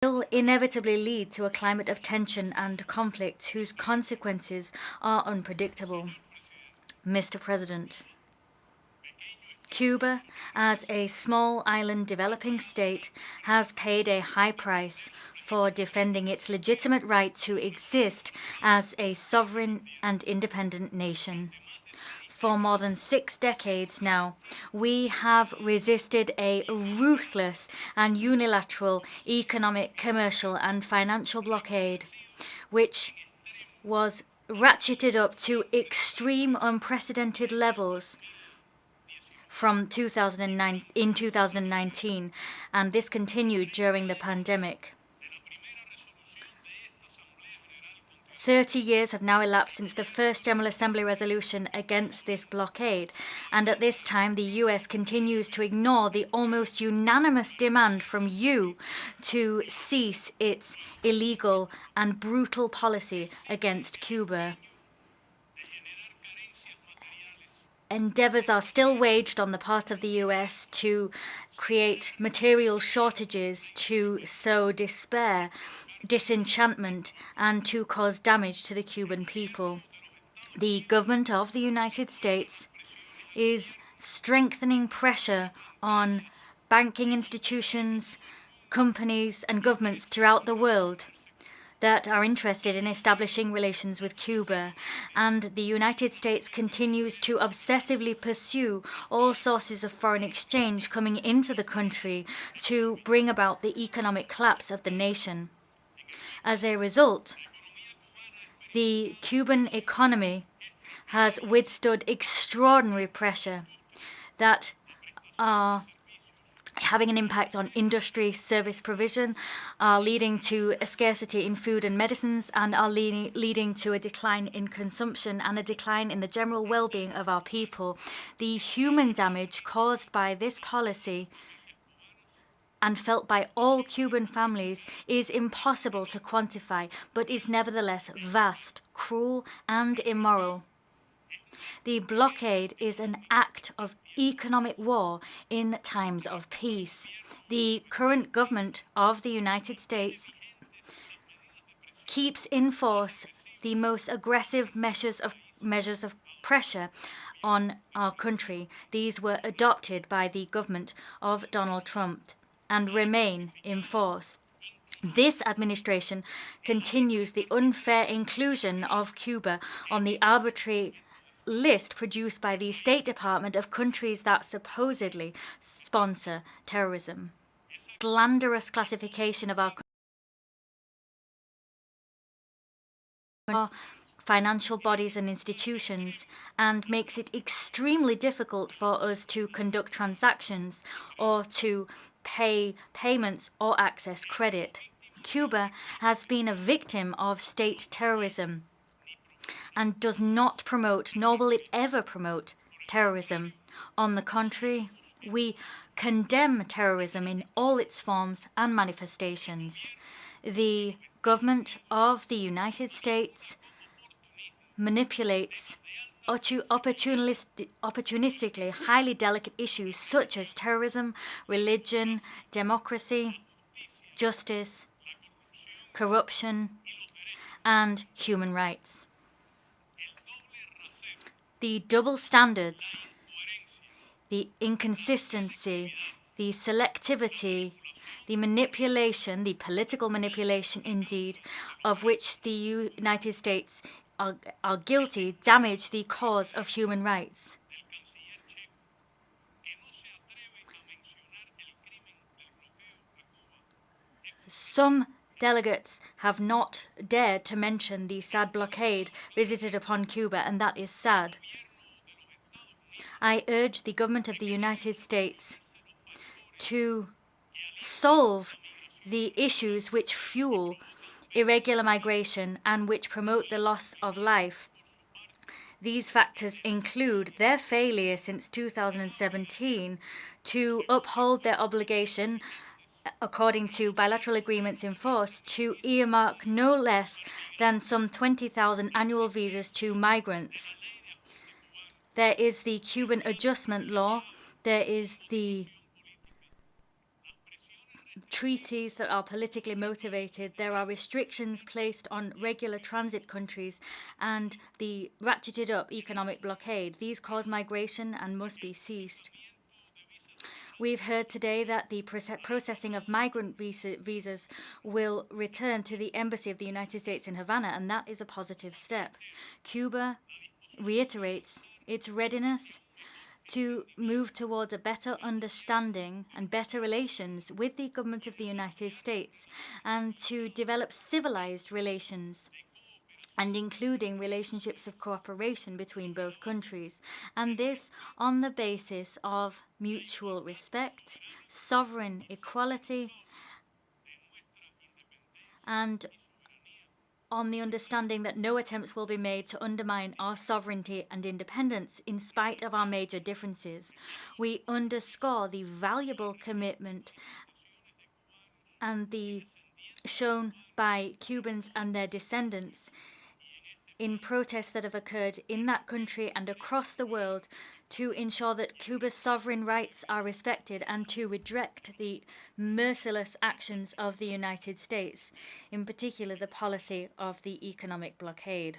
will inevitably lead to a climate of tension and conflict whose consequences are unpredictable. Mr. President, Cuba, as a small island developing state, has paid a high price for defending its legitimate right to exist as a sovereign and independent nation. For more than 6 decades now, we have resisted a ruthless and unilateral economic, commercial and financial blockade, which was ratcheted up to extreme unprecedented levels from 2019, and this continued during the pandemic. 30 years have now elapsed since the first General Assembly resolution against this blockade, and at this time the US continues to ignore the almost unanimous demand from you to cease its illegal and brutal policy against Cuba. Endeavours are still waged on the part of the US to create material shortages, to sow despair, disenchantment, and to cause damage to the Cuban people. The government of the United States is strengthening pressure on banking institutions, companies, and governments throughout the world that are interested in establishing relations with Cuba, and the United States continues to obsessively pursue all sources of foreign exchange coming into the country to bring about the economic collapse of the nation. As a result, the Cuban economy has withstood extraordinary pressure that are having an impact on industry, service provision, are leading to a scarcity in food and medicines, and are leading to a decline in consumption and a decline in the general well-being of our people. The human damage caused by this policy and felt by all Cuban families is impossible to quantify, but is nevertheless vast, cruel, and immoral. The blockade is an act of economic war in times of peace. The current government of the United States keeps in force the most aggressive measures of pressure on our country. These were adopted by the government of Donald Trump and remain in force. This administration continues the unfair inclusion of Cuba on the arbitrary list produced by the State Department of countries that supposedly sponsor terrorism. Slanderous classification of our financial bodies and institutions, and makes it extremely difficult for us to conduct transactions or to pay payments or access credit. Cuba has been a victim of state terrorism and does not promote, nor will it ever promote, terrorism. On the contrary, we condemn terrorism in all its forms and manifestations. The government of the United States manipulates opportunistically highly delicate issues such as terrorism, religion, democracy, justice, corruption, and human rights. The double standards, the inconsistency, the selectivity, the manipulation, the political manipulation indeed, of which the United States are guilty, damage the cause of human rights. Some delegates have not dared to mention the sad blockade visited upon Cuba, and that is sad. I urge the government of the United States to solve the issues which fuel irregular migration and which promote the loss of life. These factors include their failure since 2017 to uphold their obligation, according to bilateral agreements in force, to earmark no less than some 20,000 annual visas to migrants. There is the Cuban Adjustment Law, there is the treaties that are politically motivated. There are restrictions placed on regular transit countries and the ratcheted up economic blockade. These cause migration and must be ceased. We've heard today that the processing of migrant visas will return to the Embassy of the United States in Havana, and that is a positive step. Cuba reiterates its readiness to move towards a better understanding and better relations with the government of the United States and to develop civilized relations, and including relationships of cooperation between both countries, and this on the basis of mutual respect, sovereign equality, and on the understanding that no attempts will be made to undermine our sovereignty and independence in spite of our major differences. We underscore the valuable commitment and the shown by Cubans and their descendants in protests that have occurred in that country and across the world to ensure that Cuba's sovereign rights are respected and to reject the merciless actions of the United States, in particular the policy of the economic blockade.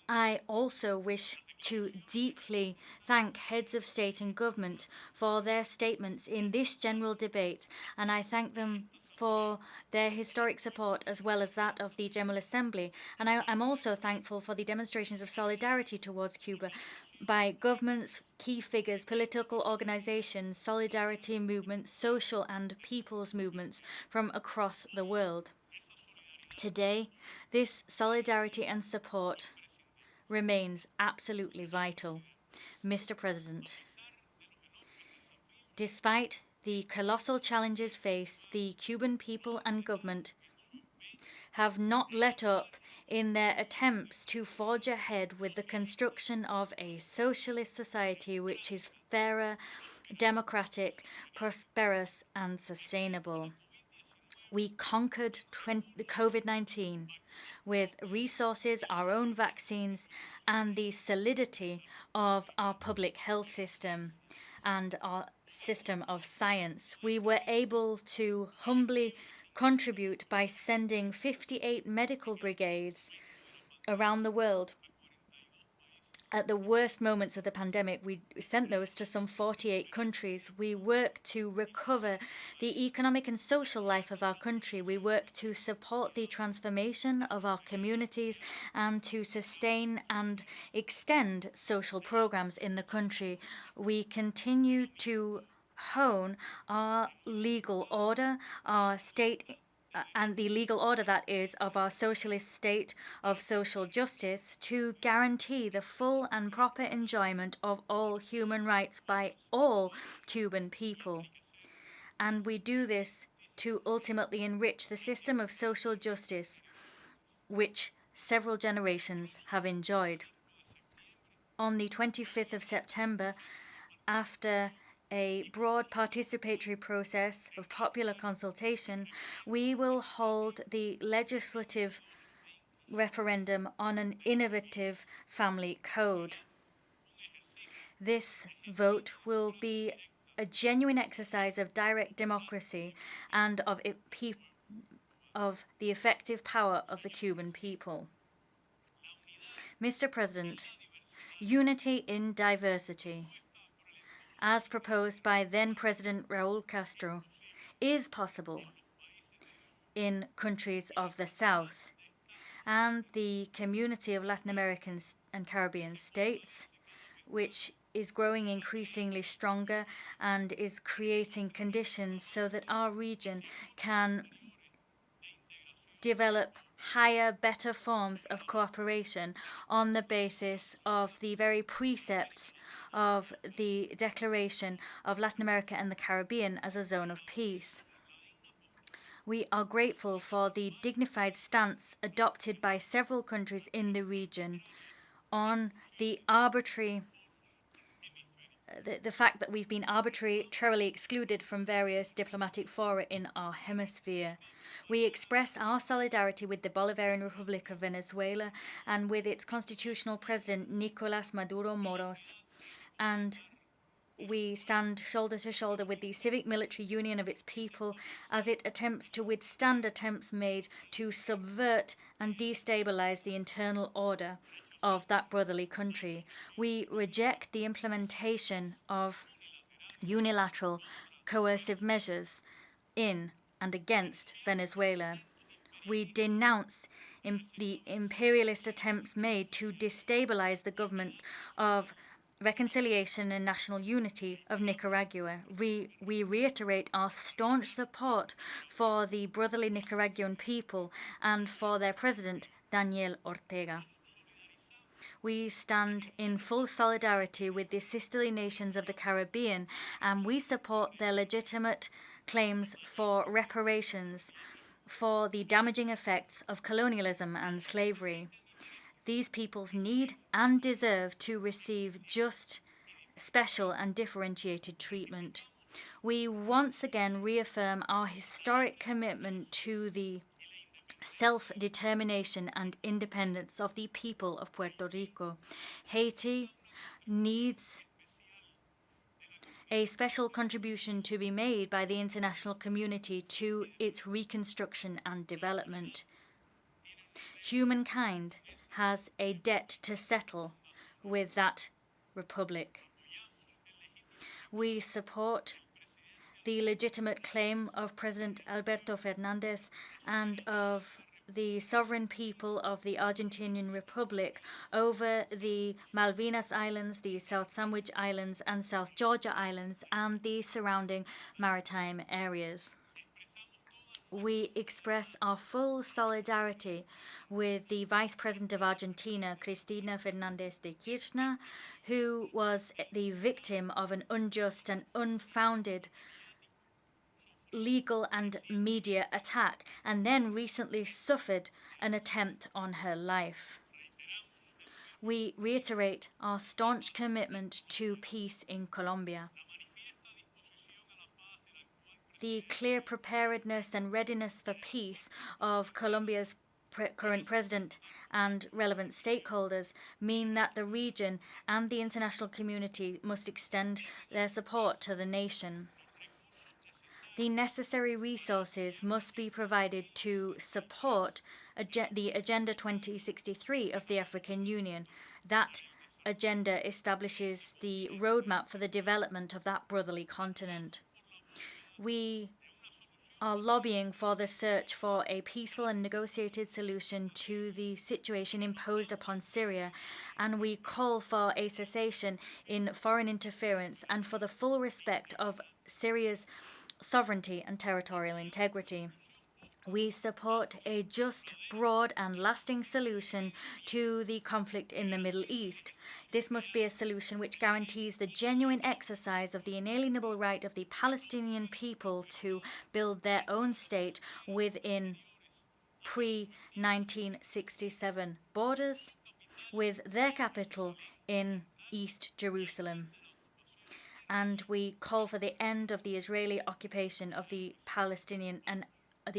I also wish to deeply thank heads of state and government for their statements in this general debate, and I thank them for their historic support as well as that of the General Assembly. And I am also thankful for the demonstrations of solidarity towards Cuba by governments, key figures, political organizations, solidarity movements, social and people's movements from across the world. Today, this solidarity and support remains absolutely vital. Mr. President, despite the colossal challenges faced, the Cuban people and government have not let up in their attempts to forge ahead with the construction of a socialist society which is fairer, democratic, prosperous, and sustainable. We conquered COVID-19 with resources, our own vaccines, and the solidity of our public health system and our system of science. We were able to humbly contribute by sending 58 medical brigades around the world. At the worst moments of the pandemic, we sent those to some 48 countries. We worked to recover the economic and social life of our country. We worked to support the transformation of our communities and to sustain and extend social programs in the country. We continue to hone our legal order, our state and the legal order, that is, of our socialist state of social justice to guarantee the full and proper enjoyment of all human rights by all Cuban people. And we do this to ultimately enrich the system of social justice which several generations have enjoyed. On the 25th of September, after a broad participatory process of popular consultation, we will hold the legislative referendum on an innovative family code. This vote will be a genuine exercise of direct democracy and of the effective power of the Cuban people. Mr. President, unity in diversity, as proposed by then-President Raúl Castro, is possible in countries of the South, and the community of Latin American and Caribbean states, which is growing increasingly stronger and is creating conditions so that our region can develop higher, better forms of cooperation on the basis of the very precepts of the Declaration of Latin America and the Caribbean as a zone of peace. We are grateful for the dignified stance adopted by several countries in the region on the fact that we've been arbitrarily excluded from various diplomatic fora in our hemisphere. We express our solidarity with the Bolivarian Republic of Venezuela and with its constitutional president, Nicolás Maduro Moros, and we stand shoulder to shoulder with the civic military union of its people as it attempts to withstand attempts made to subvert and destabilize the internal order of that brotherly country. We reject the implementation of unilateral coercive measures in and against Venezuela. We denounce the imperialist attempts made to destabilize the government of reconciliation and national unity of Nicaragua. We reiterate our staunch support for the brotherly Nicaraguan people and for their president, Daniel Ortega. We stand in full solidarity with the sisterly nations of the Caribbean, and we support their legitimate claims for reparations for the damaging effects of colonialism and slavery. These peoples need and deserve to receive just, special and differentiated treatment. We once again reaffirm our historic commitment to the self-determination and independence of the people of Puerto Rico. Haiti needs a special contribution to be made by the international community to its reconstruction and development. Humankind has a debt to settle with that republic. We support the legitimate claim of President Alberto Fernandez and of the sovereign people of the Argentinian Republic over the Malvinas Islands, the South Sandwich Islands and South Georgia Islands and the surrounding maritime areas. We express our full solidarity with the Vice President of Argentina, Cristina Fernandez de Kirchner, who was the victim of an unjust and unfounded legal and media attack, and then recently suffered an attempt on her life. We reiterate our staunch commitment to peace in Colombia. The clear preparedness and readiness for peace of Colombia's current president and relevant stakeholders mean that the region and the international community must extend their support to the nation. The necessary resources must be provided to support the Agenda 2063 of the African Union. That agenda establishes the roadmap for the development of that brotherly continent. We are lobbying for the search for a peaceful and negotiated solution to the situation imposed upon Syria, and we call for a cessation in foreign interference and for the full respect of Syria's sovereignty and territorial integrity. We support a just, broad and lasting solution to the conflict in the Middle East. This must be a solution which guarantees the genuine exercise of the inalienable right of the Palestinian people to build their own state within pre-1967 borders, with their capital in East Jerusalem. And we call for the end of the Israeli occupation of the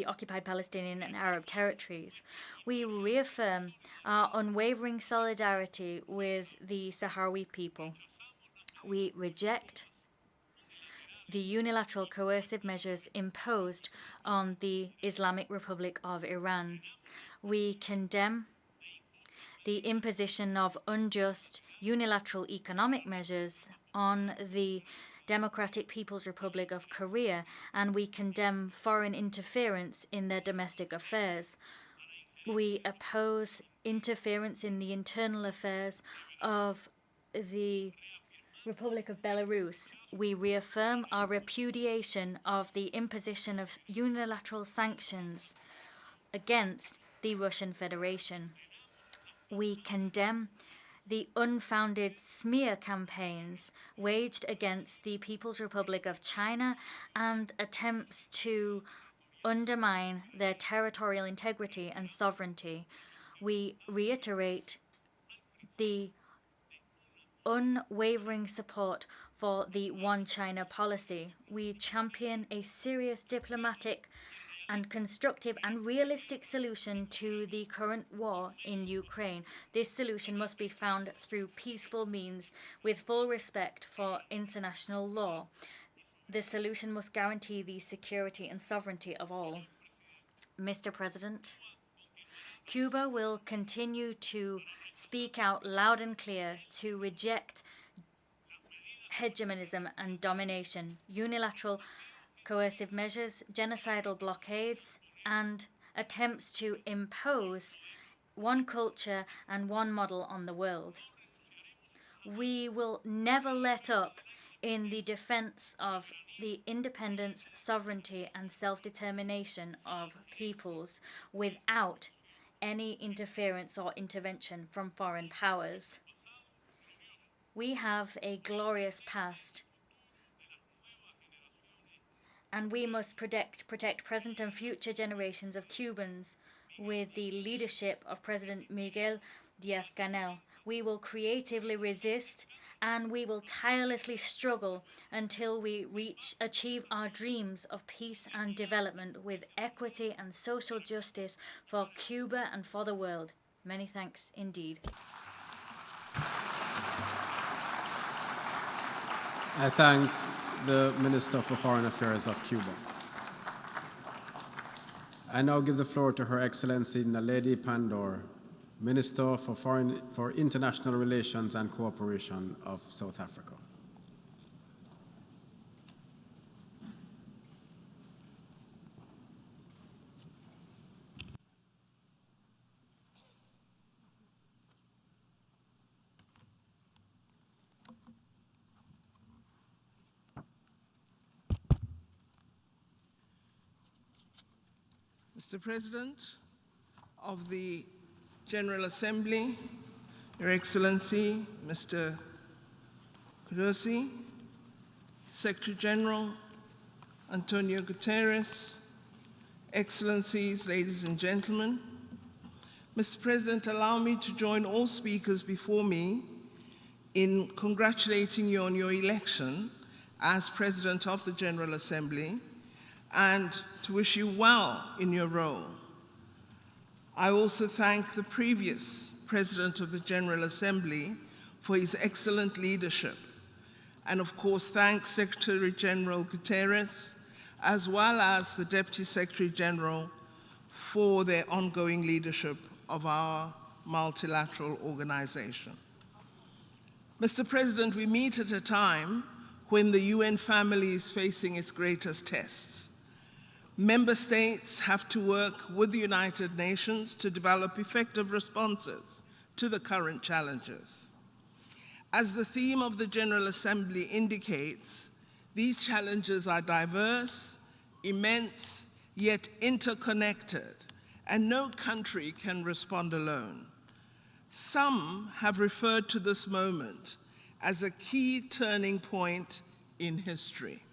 occupied Palestinian and Arab territories. We reaffirm our unwavering solidarity with the Sahrawi people. We reject the unilateral coercive measures imposed on the Islamic Republic of Iran. We condemn the imposition of unjust unilateral economic measures on the Democratic People's Republic of Korea, and we condemn foreign interference in their domestic affairs. We oppose interference in the internal affairs of the Republic of Belarus. We reaffirm our repudiation of the imposition of unilateral sanctions against the Russian Federation. We condemn the unfounded smear campaigns waged against the People's Republic of China and attempts to undermine their territorial integrity and sovereignty. We reiterate the unwavering support for the One China policy. We champion a serious diplomatic and constructive and realistic solution to the current war in Ukraine. This solution must be found through peaceful means with full respect for international law. The solution must guarantee the security and sovereignty of all. Mr. President, Cuba will continue to speak out loud and clear to reject hegemonism and domination, unilateral coercive measures, genocidal blockades, and attempts to impose one culture and one model on the world. We will never let up in the defense of the independence, sovereignty, and self-determination of peoples without any interference or intervention from foreign powers. We have a glorious past, and we must protect present and future generations of Cubans with the leadership of President Miguel Díaz-Canel. We will creatively resist, and we will tirelessly struggle until we achieve our dreams of peace and development with equity and social justice for Cuba and for the world. Many thanks indeed. I thank the Minister for Foreign Affairs of Cuba. I now give the floor to Her Excellency Naledi Pandor, Minister for International Relations and Cooperation of South Africa. Mr. President of the General Assembly, Your Excellency, Mr. Kudusi, Secretary General Antonio Guterres, Excellencies, ladies and gentlemen, Mr. President, allow me to join all speakers before me in congratulating you on your election as President of the General Assembly and to wish you well in your role. I also thank the previous President of the General Assembly for his excellent leadership, and of course thank Secretary General Guterres as well as the Deputy Secretary General for their ongoing leadership of our multilateral organization. Mr. President, we meet at a time when the UN family is facing its greatest tests. Member states have to work with the United Nations to develop effective responses to the current challenges. As the theme of the General Assembly indicates, these challenges are diverse, immense, yet interconnected, and no country can respond alone. Some have referred to this moment as a key turning point in history.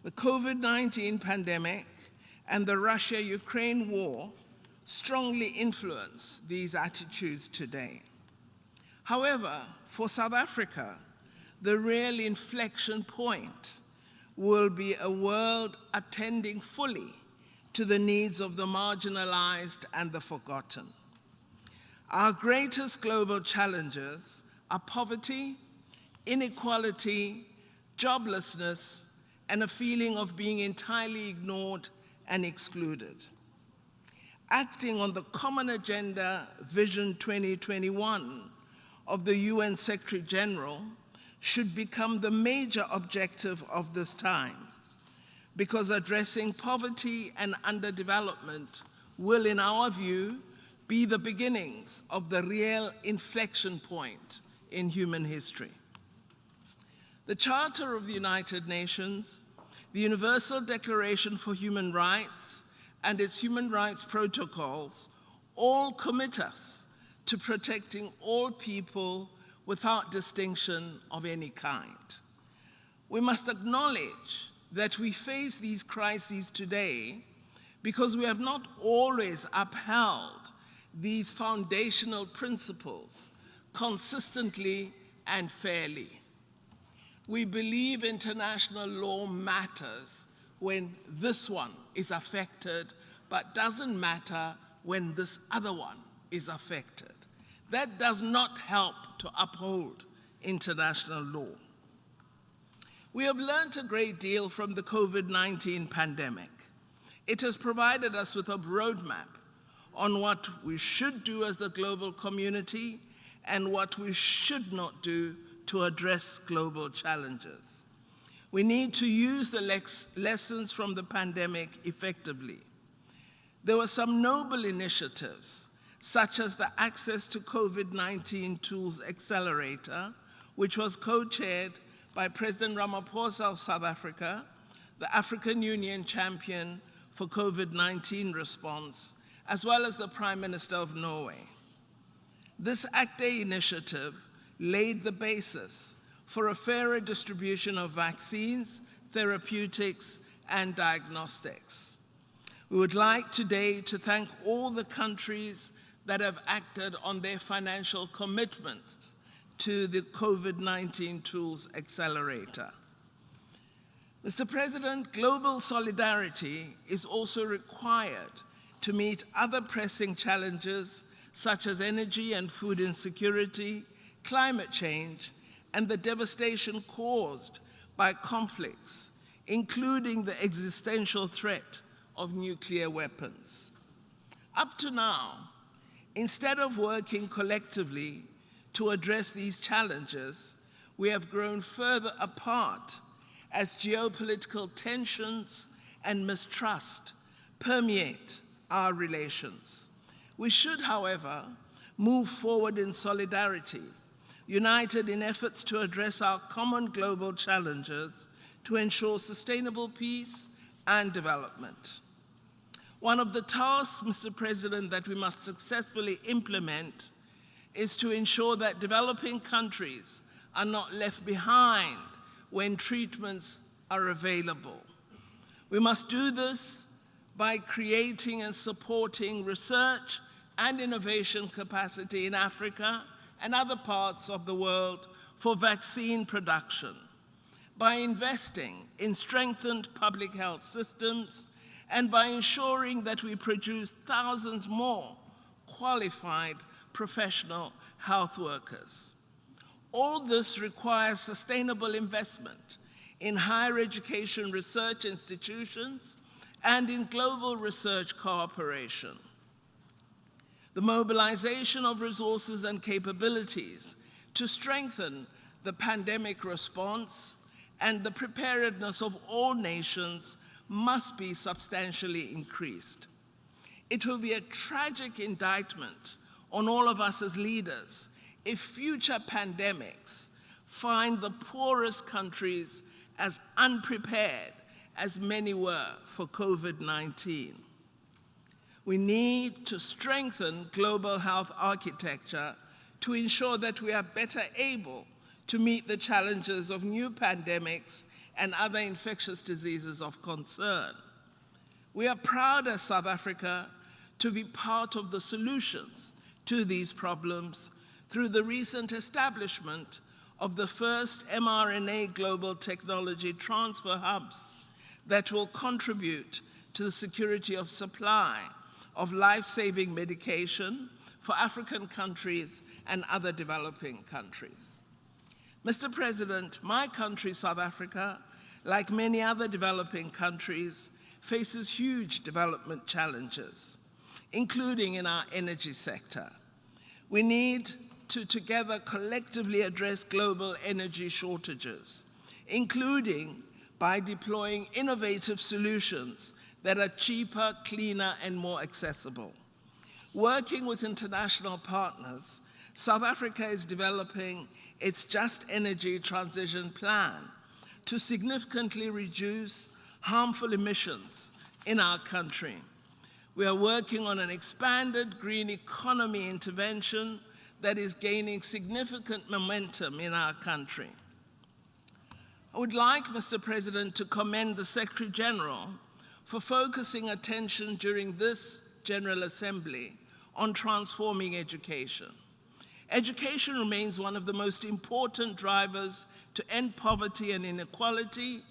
The COVID-19 pandemic and the Russia-Ukraine war strongly influence these attitudes today. However, for South Africa, the real inflection point will be a world attending fully to the needs of the marginalized and the forgotten. Our greatest global challenges are poverty, inequality, joblessness, and a feeling of being entirely ignored and excluded. Acting on the Common Agenda Vision 2021 of the UN Secretary General should become the major objective of this time, because addressing poverty and underdevelopment will, in our view, be the beginnings of the real inflection point in human history. The Charter of the United Nations, the Universal Declaration for Human Rights, and its human rights protocols all commit us to protecting all people without distinction of any kind. We must acknowledge that we face these crises today because we have not always upheld these foundational principles consistently and fairly. We believe international law matters when this one is affected, but doesn't matter when this other one is affected. That does not help to uphold international law. We have learned a great deal from the COVID-19 pandemic. It has provided us with a roadmap on what we should do as the global community and what we should not do to address global challenges. We need to use the lessons from the pandemic effectively. There were some noble initiatives, such as the Access to COVID-19 Tools Accelerator, which was co-chaired by President Ramaphosa of South Africa, the African Union champion for COVID-19 response, as well as the Prime Minister of Norway. This ACT A initiative laid the basis for a fairer distribution of vaccines, therapeutics, and diagnostics. We would like today to thank all the countries that have acted on their financial commitments to the COVID-19 Tools Accelerator. Mr. President, global solidarity is also required to meet other pressing challenges such as energy and food insecurity, climate change, and the devastation caused by conflicts, including the existential threat of nuclear weapons. Up to now, instead of working collectively to address these challenges, we have grown further apart as geopolitical tensions and mistrust permeate our relations. We should, however, move forward in solidarity, united in efforts to address our common global challenges to ensure sustainable peace and development. One of the tasks, Mr. President, that we must successfully implement is to ensure that developing countries are not left behind when treatments are available. We must do this by creating and supporting research and innovation capacity in Africa and other parts of the world for vaccine production, by investing in strengthened public health systems, and by ensuring that we produce thousands more qualified professional health workers. All this requires sustainable investment in higher education research institutions and in global research cooperation. The mobilization of resources and capabilities to strengthen the pandemic response and the preparedness of all nations must be substantially increased. It will be a tragic indictment on all of us as leaders if future pandemics find the poorest countries as unprepared as many were for COVID-19. We need to strengthen global health architecture to ensure that we are better able to meet the challenges of new pandemics and other infectious diseases of concern. We are proud as South Africa to be part of the solutions to these problems through the recent establishment of the first mRNA global technology transfer hubs that will contribute to the security of supply of life-saving medication for African countries and other developing countries. Mr. President, my country, South Africa, like many other developing countries, faces huge development challenges, including in our energy sector. We need to together collectively address global energy shortages, including by deploying innovative solutions that are cheaper, cleaner, and more accessible. Working with international partners, South Africa is developing its Just Energy Transition Plan to significantly reduce harmful emissions in our country. We are working on an expanded green economy intervention that is gaining significant momentum in our country. I would like, Mr. President, to commend the Secretary General for focusing attention during this General Assembly on transforming education. Education remains one of the most important drivers to end poverty and inequality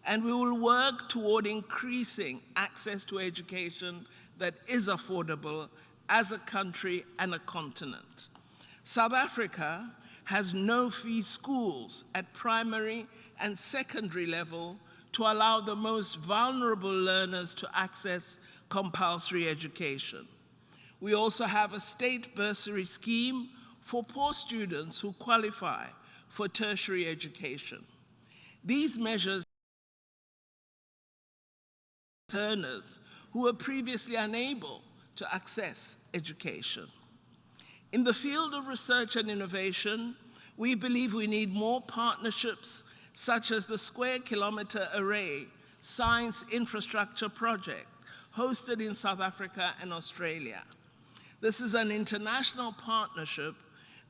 and we will work toward increasing access to education that is affordable as a country and a continent. South Africa has no-fee schools at primary and secondary level to allow the most vulnerable learners to access compulsory education. We also have a state bursary scheme for poor students who qualify for tertiary education. These measures learners who were previously unable to access education. In the field of research and innovation, we believe we need more partnerships such as the Square Kilometre Array Science Infrastructure Project, hosted in South Africa and Australia. This is an international partnership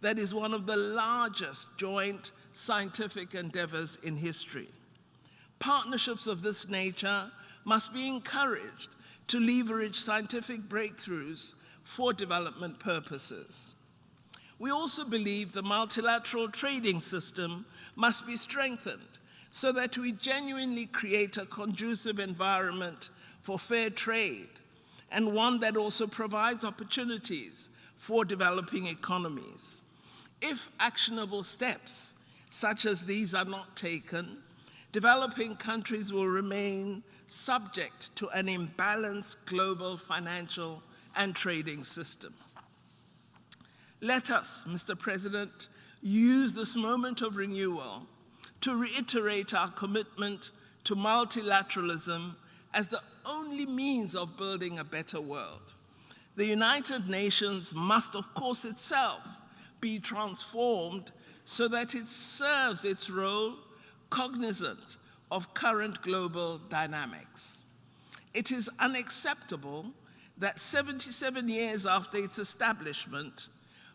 that is one of the largest joint scientific endeavors in history. Partnerships of this nature must be encouraged to leverage scientific breakthroughs for development purposes. We also believe the multilateral trading system must be strengthened so that we genuinely create a conducive environment for fair trade, and one that also provides opportunities for developing economies. If actionable steps such as these are not taken, developing countries will remain subject to an imbalanced global financial and trading system. Let us, Mr. President, use this moment of renewal to reiterate our commitment to multilateralism as the only means of building a better world. The United Nations must, of course, itself be transformed so that it serves its role cognizant of current global dynamics. It is unacceptable that 77 years after its establishment,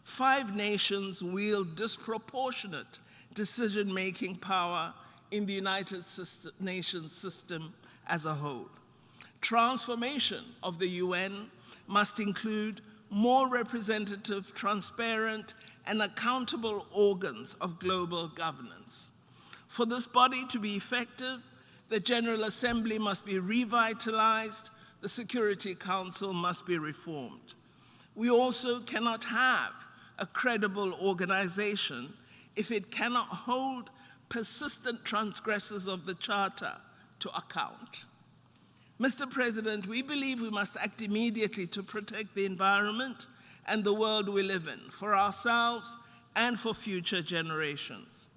5 nations wield disproportionate decision-making power in the United Nations system as a whole. Transformation of the UN must include more representative, transparent, and accountable organs of global governance. For this body to be effective, the General Assembly must be revitalized, the Security Council must be reformed. We also cannot have a credible organization if it cannot hold persistent transgressors of the Charter to account. Mr. President, we believe we must act immediately to protect the environment and the world we live in, for ourselves and for future generations.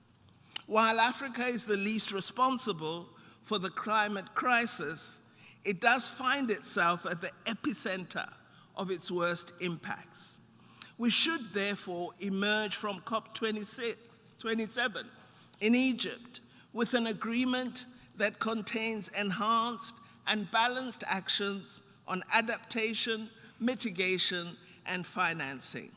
While Africa is the least responsible for the climate crisis, it does find itself at the epicenter of its worst impacts. We should therefore emerge from COP27 in Egypt with an agreement that contains enhanced and balanced actions on adaptation, mitigation, and financing.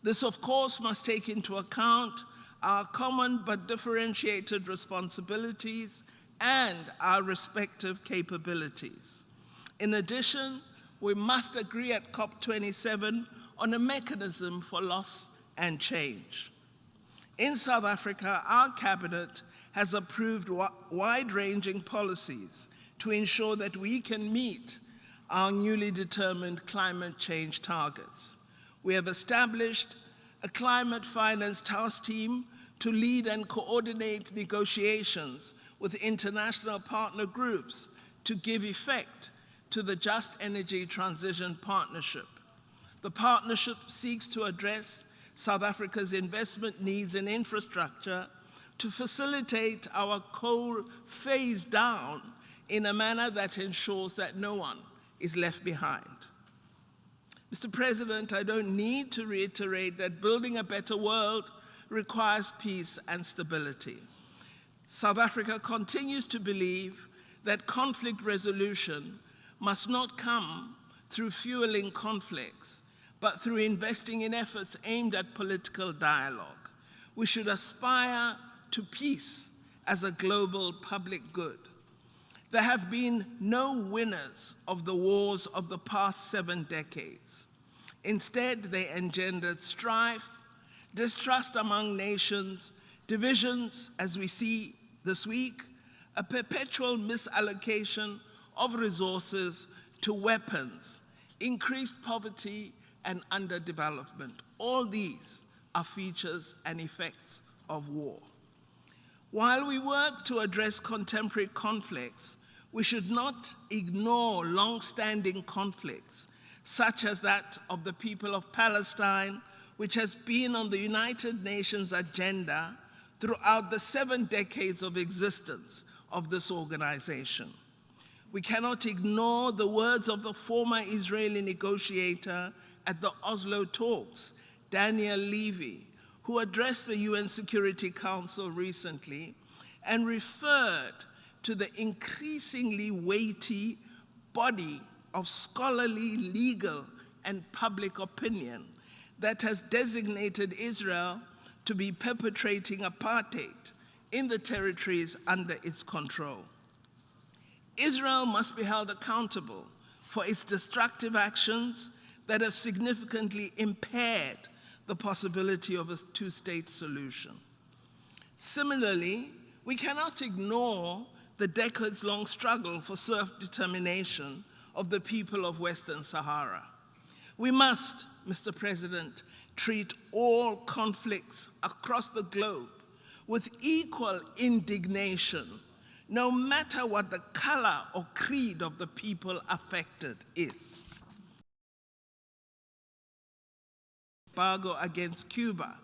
This, of course, must take into account our common but differentiated responsibilities and our respective capabilities. In addition, we must agree at COP27 on a mechanism for loss and change. In South Africa, our cabinet has approved wide-ranging policies to ensure that we can meet our newly determined climate change targets. We have established a climate finance task team to lead and coordinate negotiations with international partner groups to give effect to the Just Energy Transition Partnership. The partnership seeks to address South Africa's investment needs in infrastructure to facilitate our coal phase down in a manner that ensures that no one is left behind. Mr. President, I don't need to reiterate that building a better world requires peace and stability. South Africa continues to believe that conflict resolution must not come through fueling conflicts, but through investing in efforts aimed at political dialogue. We should aspire to peace as a global public good. There have been no winners of the wars of the past 7 decades. Instead, they engendered strife, distrust among nations, divisions, as we see this week, a perpetual misallocation of resources to weapons, increased poverty, and underdevelopment. All these are features and effects of war. While we work to address contemporary conflicts, we should not ignore long-standing conflicts, such as that of the people of Palestine, which has been on the United Nations agenda throughout the 7 decades of existence of this organization. We cannot ignore the words of the former Israeli negotiator at the Oslo talks, Daniel Levy, who addressed the UN Security Council recently and referred to the increasingly weighty body of scholarly, legal, and public opinion that has designated Israel to be perpetrating apartheid in the territories under its control. Israel must be held accountable for its destructive actions that have significantly impaired the possibility of a two-state solution. Similarly, we cannot ignore the decades-long struggle for self-determination of the people of Western Sahara. We must, Mr. President, treat all conflicts across the globe with equal indignation, no matter what the color or creed of the people affected is. Embargo against Cuba,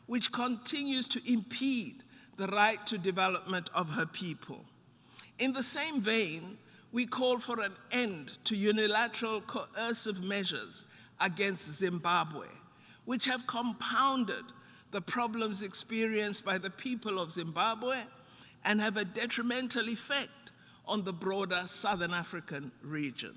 which continues to impede the right to development of her people. In the same vein, we call for an end to unilateral coercive measures against Zimbabwe, which have compounded the problems experienced by the people of Zimbabwe and have a detrimental effect on the broader Southern African region.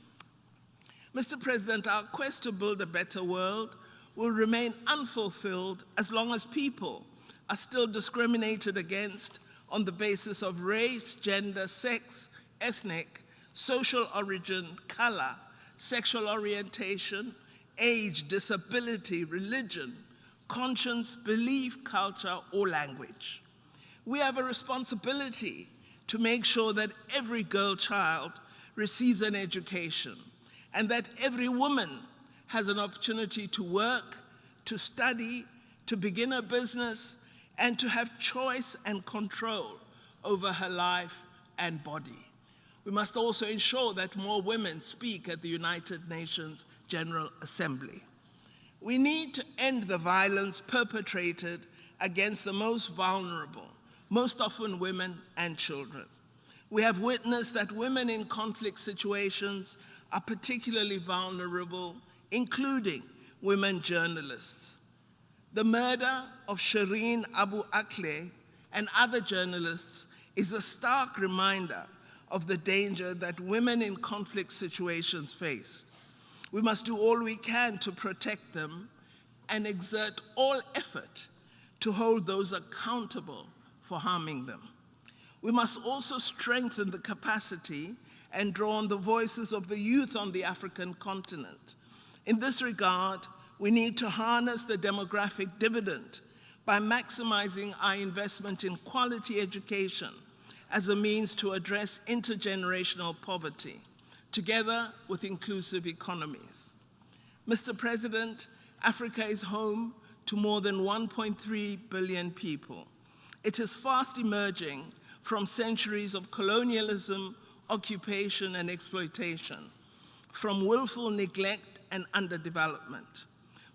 Mr. President, our quest to build a better world will remain unfulfilled as long as people are still discriminated against on the basis of race, gender, sex, ethnic, social origin, color, sexual orientation, age, disability, religion, conscience, belief, culture, or language. We have a responsibility to make sure that every girl child receives an education and that every woman has an opportunity to work, to study, to begin a business, and to have choice and control over her life and body. We must also ensure that more women speak at the United Nations General Assembly. We need to end the violence perpetrated against the most vulnerable, most often women and children. We have witnessed that women in conflict situations are particularly vulnerable, including women journalists. The murder of Shireen Abu Akleh and other journalists is a stark reminder of the danger that women in conflict situations face. We must do all we can to protect them and exert all effort to hold those accountable for harming them. We must also strengthen the capacity and draw on the voices of the youth on the African continent. In this regard, we need to harness the demographic dividend by maximizing our investment in quality education as a means to address intergenerational poverty, together with inclusive economies. Mr. President, Africa is home to more than 1.3 billion people. It is fast emerging from centuries of colonialism, occupation, and exploitation, from willful neglect and underdevelopment.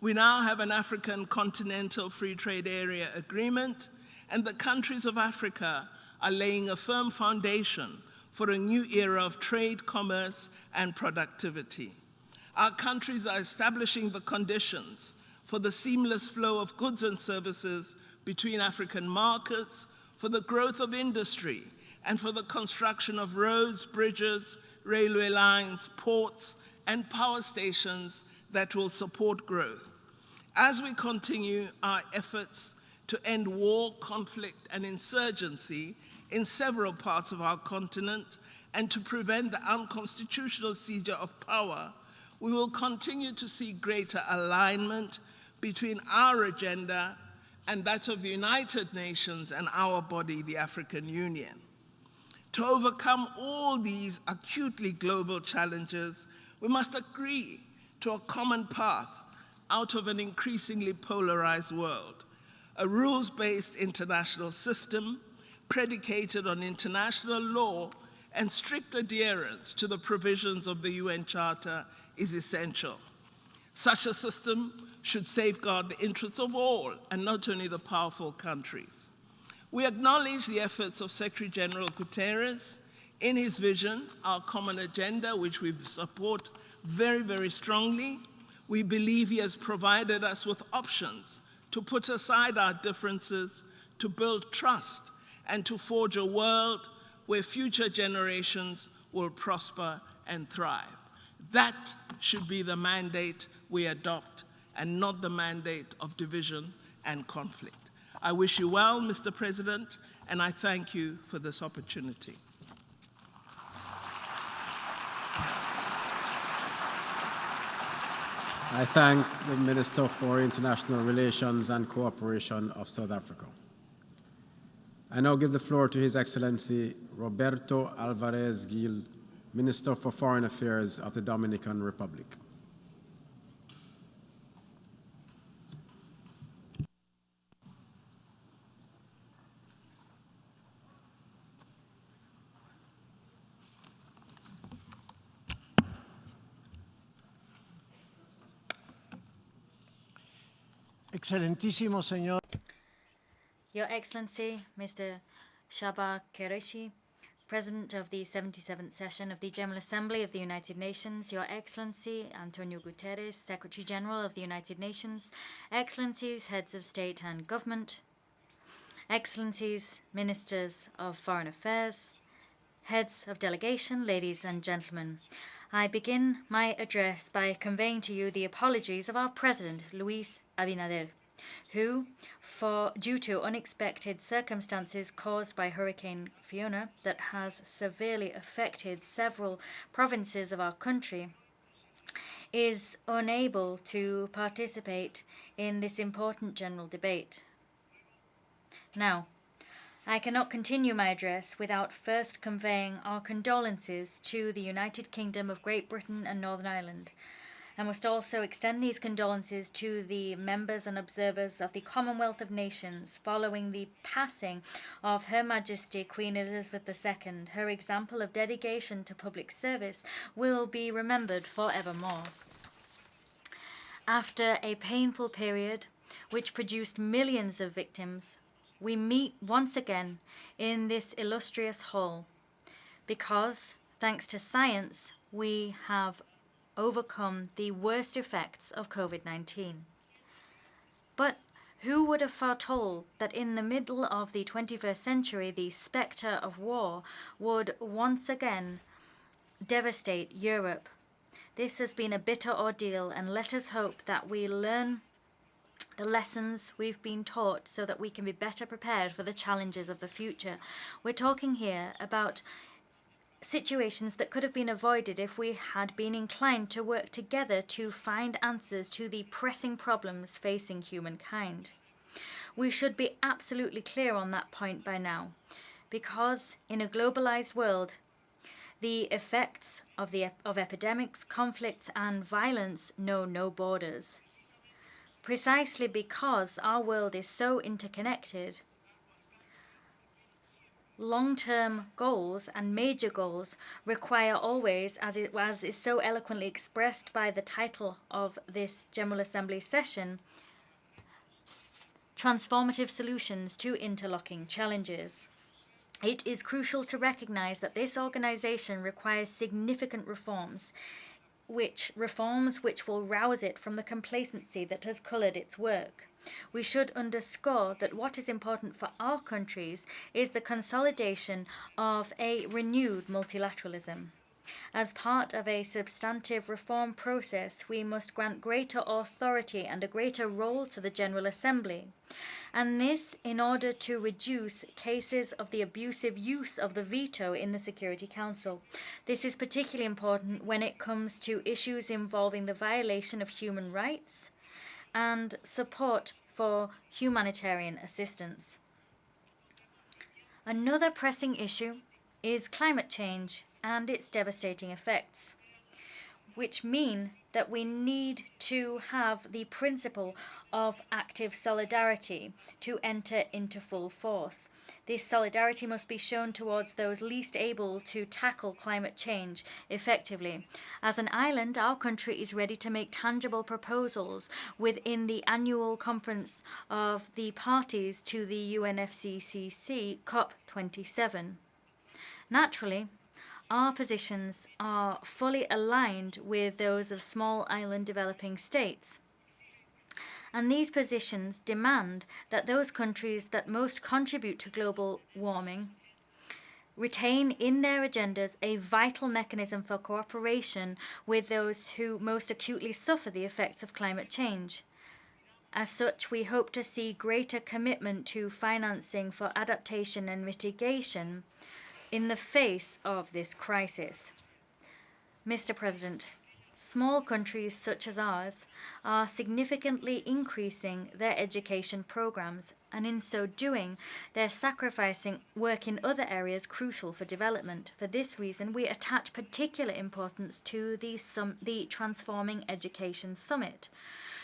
We now have an African Continental Free Trade Area agreement, and the countries of Africa are laying a firm foundation for a new era of trade, commerce, and productivity. Our countries are establishing the conditions for the seamless flow of goods and services between African markets, for the growth of industry, and for the construction of roads, bridges, railway lines, ports, and power stations that will support growth. As we continue our efforts to end war, conflict, and insurgency in several parts of our continent, and to prevent the unconstitutional seizure of power, we will continue to see greater alignment between our agenda and that of the United Nations and our body, the African Union. To overcome all these acutely global challenges, we must agree to a common path out of an increasingly polarized world, a rules-based international system predicated on international law and strict adherence to the provisions of the UN Charter is essential. Such a system should safeguard the interests of all and not only the powerful countries. We acknowledge the efforts of Secretary General Guterres in his vision, our common agenda, which we support very, very strongly. We believe he has provided us with options to put aside our differences, to build trust, and to forge a world where future generations will prosper and thrive. That should be the mandate we adopt, and not the mandate of division and conflict. I wish you well, Mr. President, and I thank you for this opportunity. I thank the Minister for International Relations and Cooperation of South Africa. I now give the floor to His Excellency Roberto Alvarez Gil, Minister for Foreign Affairs of the Dominican Republic. Excelentísimo señor. Your Excellency, Mr. Shaba Qureshi, President of the 77th Session of the General Assembly of the United Nations, Your Excellency Antonio Guterres, Secretary General of the United Nations, Excellencies, Heads of State and Government, Excellencies, Ministers of Foreign Affairs, Heads of Delegation, ladies and gentlemen. I begin my address by conveying to you the apologies of our President, Luis Abinader, who, due to unexpected circumstances caused by Hurricane Fiona that has severely affected several provinces of our country, is unable to participate in this important general debate. Now, I cannot continue my address without first conveying our condolences to the United Kingdom of Great Britain and Northern Ireland. I must also extend these condolences to the members and observers of the Commonwealth of Nations following the passing of Her Majesty Queen Elizabeth II. Her example of dedication to public service will be remembered forevermore. After a painful period which produced millions of victims, we meet once again in this illustrious hall because, thanks to science, we have overcome the worst effects of COVID-19. But who would have foretold that in the middle of the 21st century, the spectre of war would once again devastate Europe? This has been a bitter ordeal, and let us hope that we learn the lessons we've been taught so that we can be better prepared for the challenges of the future. We're talking here about situations that could have been avoided if we had been inclined to work together to find answers to the pressing problems facing humankind. We should be absolutely clear on that point by now, because in a globalized world, the effects of epidemics, conflicts, and violence know no borders. Precisely because our world is so interconnected, long-term goals and major goals require always, as is so eloquently expressed by the title of this General Assembly session, transformative solutions to interlocking challenges. It is crucial to recognize that this organization requires significant reforms which will rouse it from the complacency that has colored its work. We should underscore that what is important for our countries is the consolidation of a renewed multilateralism. As part of a substantive reform process, we must grant greater authority and a greater role to the General Assembly, and this in order to reduce cases of the abusive use of the veto in the Security Council. This is particularly important when it comes to issues involving the violation of human rights and support for humanitarian assistance. Another pressing issue is climate change and its devastating effects, which mean that we need to have the principle of active solidarity to enter into full force. This solidarity must be shown towards those least able to tackle climate change effectively. As an island, our country is ready to make tangible proposals within the annual conference of the parties to the UNFCCC COP27. Naturally, our positions are fully aligned with those of small island developing states. And these positions demand that those countries that most contribute to global warming retain in their agendas a vital mechanism for cooperation with those who most acutely suffer the effects of climate change. As such, we hope to see greater commitment to financing for adaptation and mitigation in the face of this crisis. Mr. President, small countries such as ours are significantly increasing their education programs, and in so doing, they're sacrificing work in other areas crucial for development. For this reason, we attach particular importance to the Transforming Education Summit,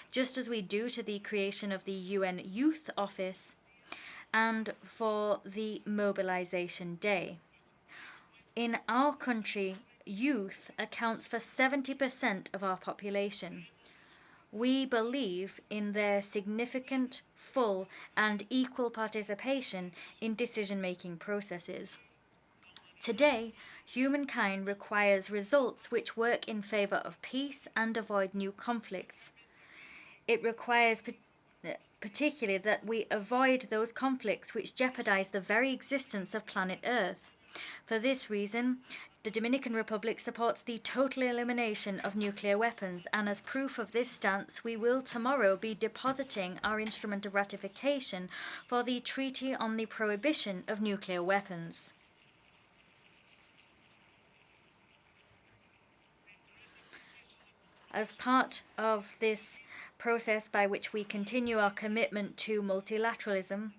just as we do to the creation of the UN Youth Office and for the Mobilization Day. In our country, youth accounts for 70% of our population. We believe in their significant, full, and equal participation in decision-making processes. Today, humankind requires results which work in favor of peace and avoid new conflicts. It requires particularly that we avoid those conflicts which jeopardize the very existence of planet Earth. For this reason, the Dominican Republic supports the total elimination of nuclear weapons, and as proof of this stance, we will tomorrow be depositing our instrument of ratification for the Treaty on the Prohibition of Nuclear Weapons. As part of this process by which we continue our commitment to multilateralism,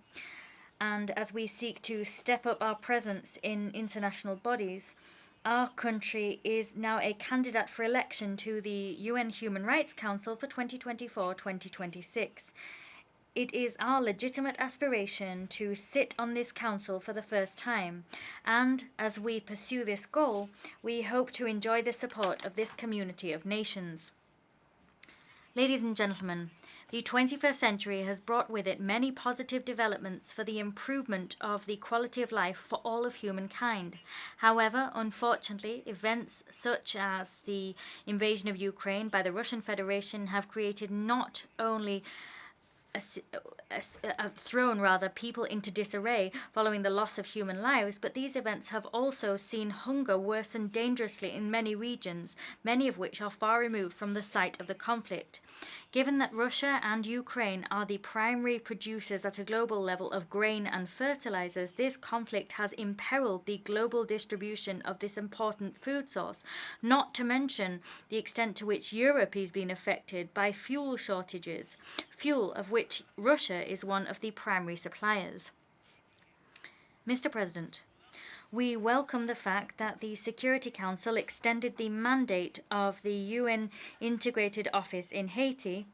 and as we seek to step up our presence in international bodies, our country is now a candidate for election to the UN Human Rights Council for 2024-2026. It is our legitimate aspiration to sit on this council for the first time, and as we pursue this goal, we hope to enjoy the support of this community of nations. Ladies and gentlemen, the 21st century has brought with it many positive developments for the improvement of the quality of life for all of humankind. However, unfortunately, events such as the invasion of Ukraine by the Russian Federation have created not only thrown people into disarray following the loss of human lives, but these events have also seen hunger worsen dangerously in many regions, many of which are far removed from the site of the conflict. Given that Russia and Ukraine are the primary producers at a global level of grain and fertilizers, this conflict has imperiled the global distribution of this important food source, not to mention the extent to which Europe is being affected by fuel shortages, fuel of which Russia is one of the primary suppliers. Mr. President, we welcome the fact that the Security Council extended the mandate of the UN Integrated Office in Haiti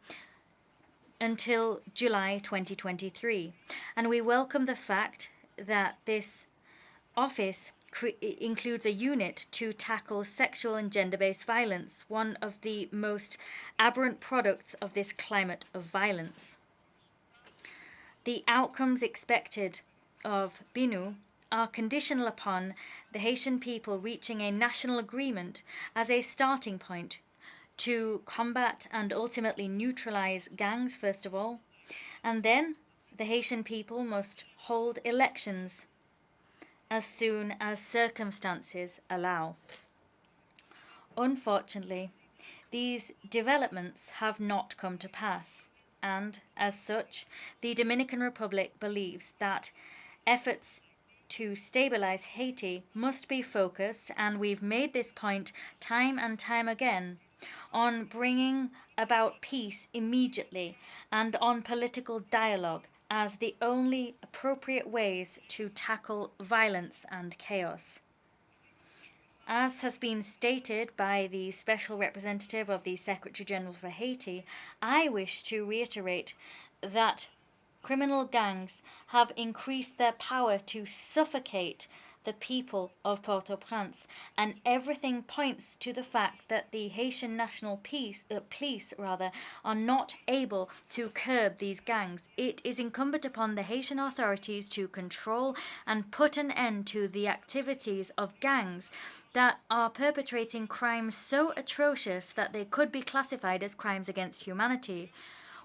until July 2023. And we welcome the fact that this office includes a unit to tackle sexual and gender-based violence, one of the most aberrant products of this climate of violence. The outcomes expected of BINU are conditional upon the Haitian people reaching a national agreement as a starting point to combat and ultimately neutralize gangs, first of all, and then the Haitian people must hold elections as soon as circumstances allow. Unfortunately, these developments have not come to pass, and as such, the Dominican Republic believes that efforts to stabilize Haiti must be focused, and we've made this point time and time again, on bringing about peace immediately and on political dialogue as the only appropriate ways to tackle violence and chaos. As has been stated by the Special Representative of the Secretary General for Haiti, I wish to reiterate that criminal gangs have increased their power to suffocate the people of Port-au-Prince, and everything points to the fact that the Haitian National Police are not able to curb these gangs. It is incumbent upon the Haitian authorities to control and put an end to the activities of gangs that are perpetrating crimes so atrocious that they could be classified as crimes against humanity.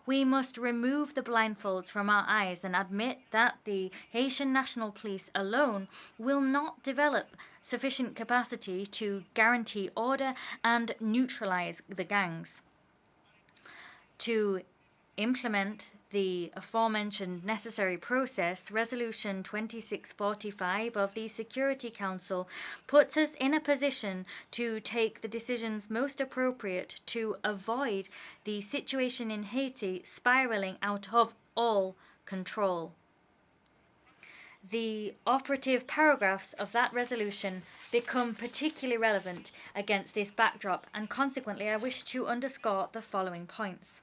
We must remove the blindfolds from our eyes and admit that the Haitian National Police alone will not develop sufficient capacity to guarantee order and neutralize the gangs. To implement the aforementioned necessary process, Resolution 2645 of the Security Council puts us in a position to take the decisions most appropriate to avoid the situation in Haiti spiraling out of all control. The operative paragraphs of that resolution become particularly relevant against this backdrop, and consequently I wish to underscore the following points.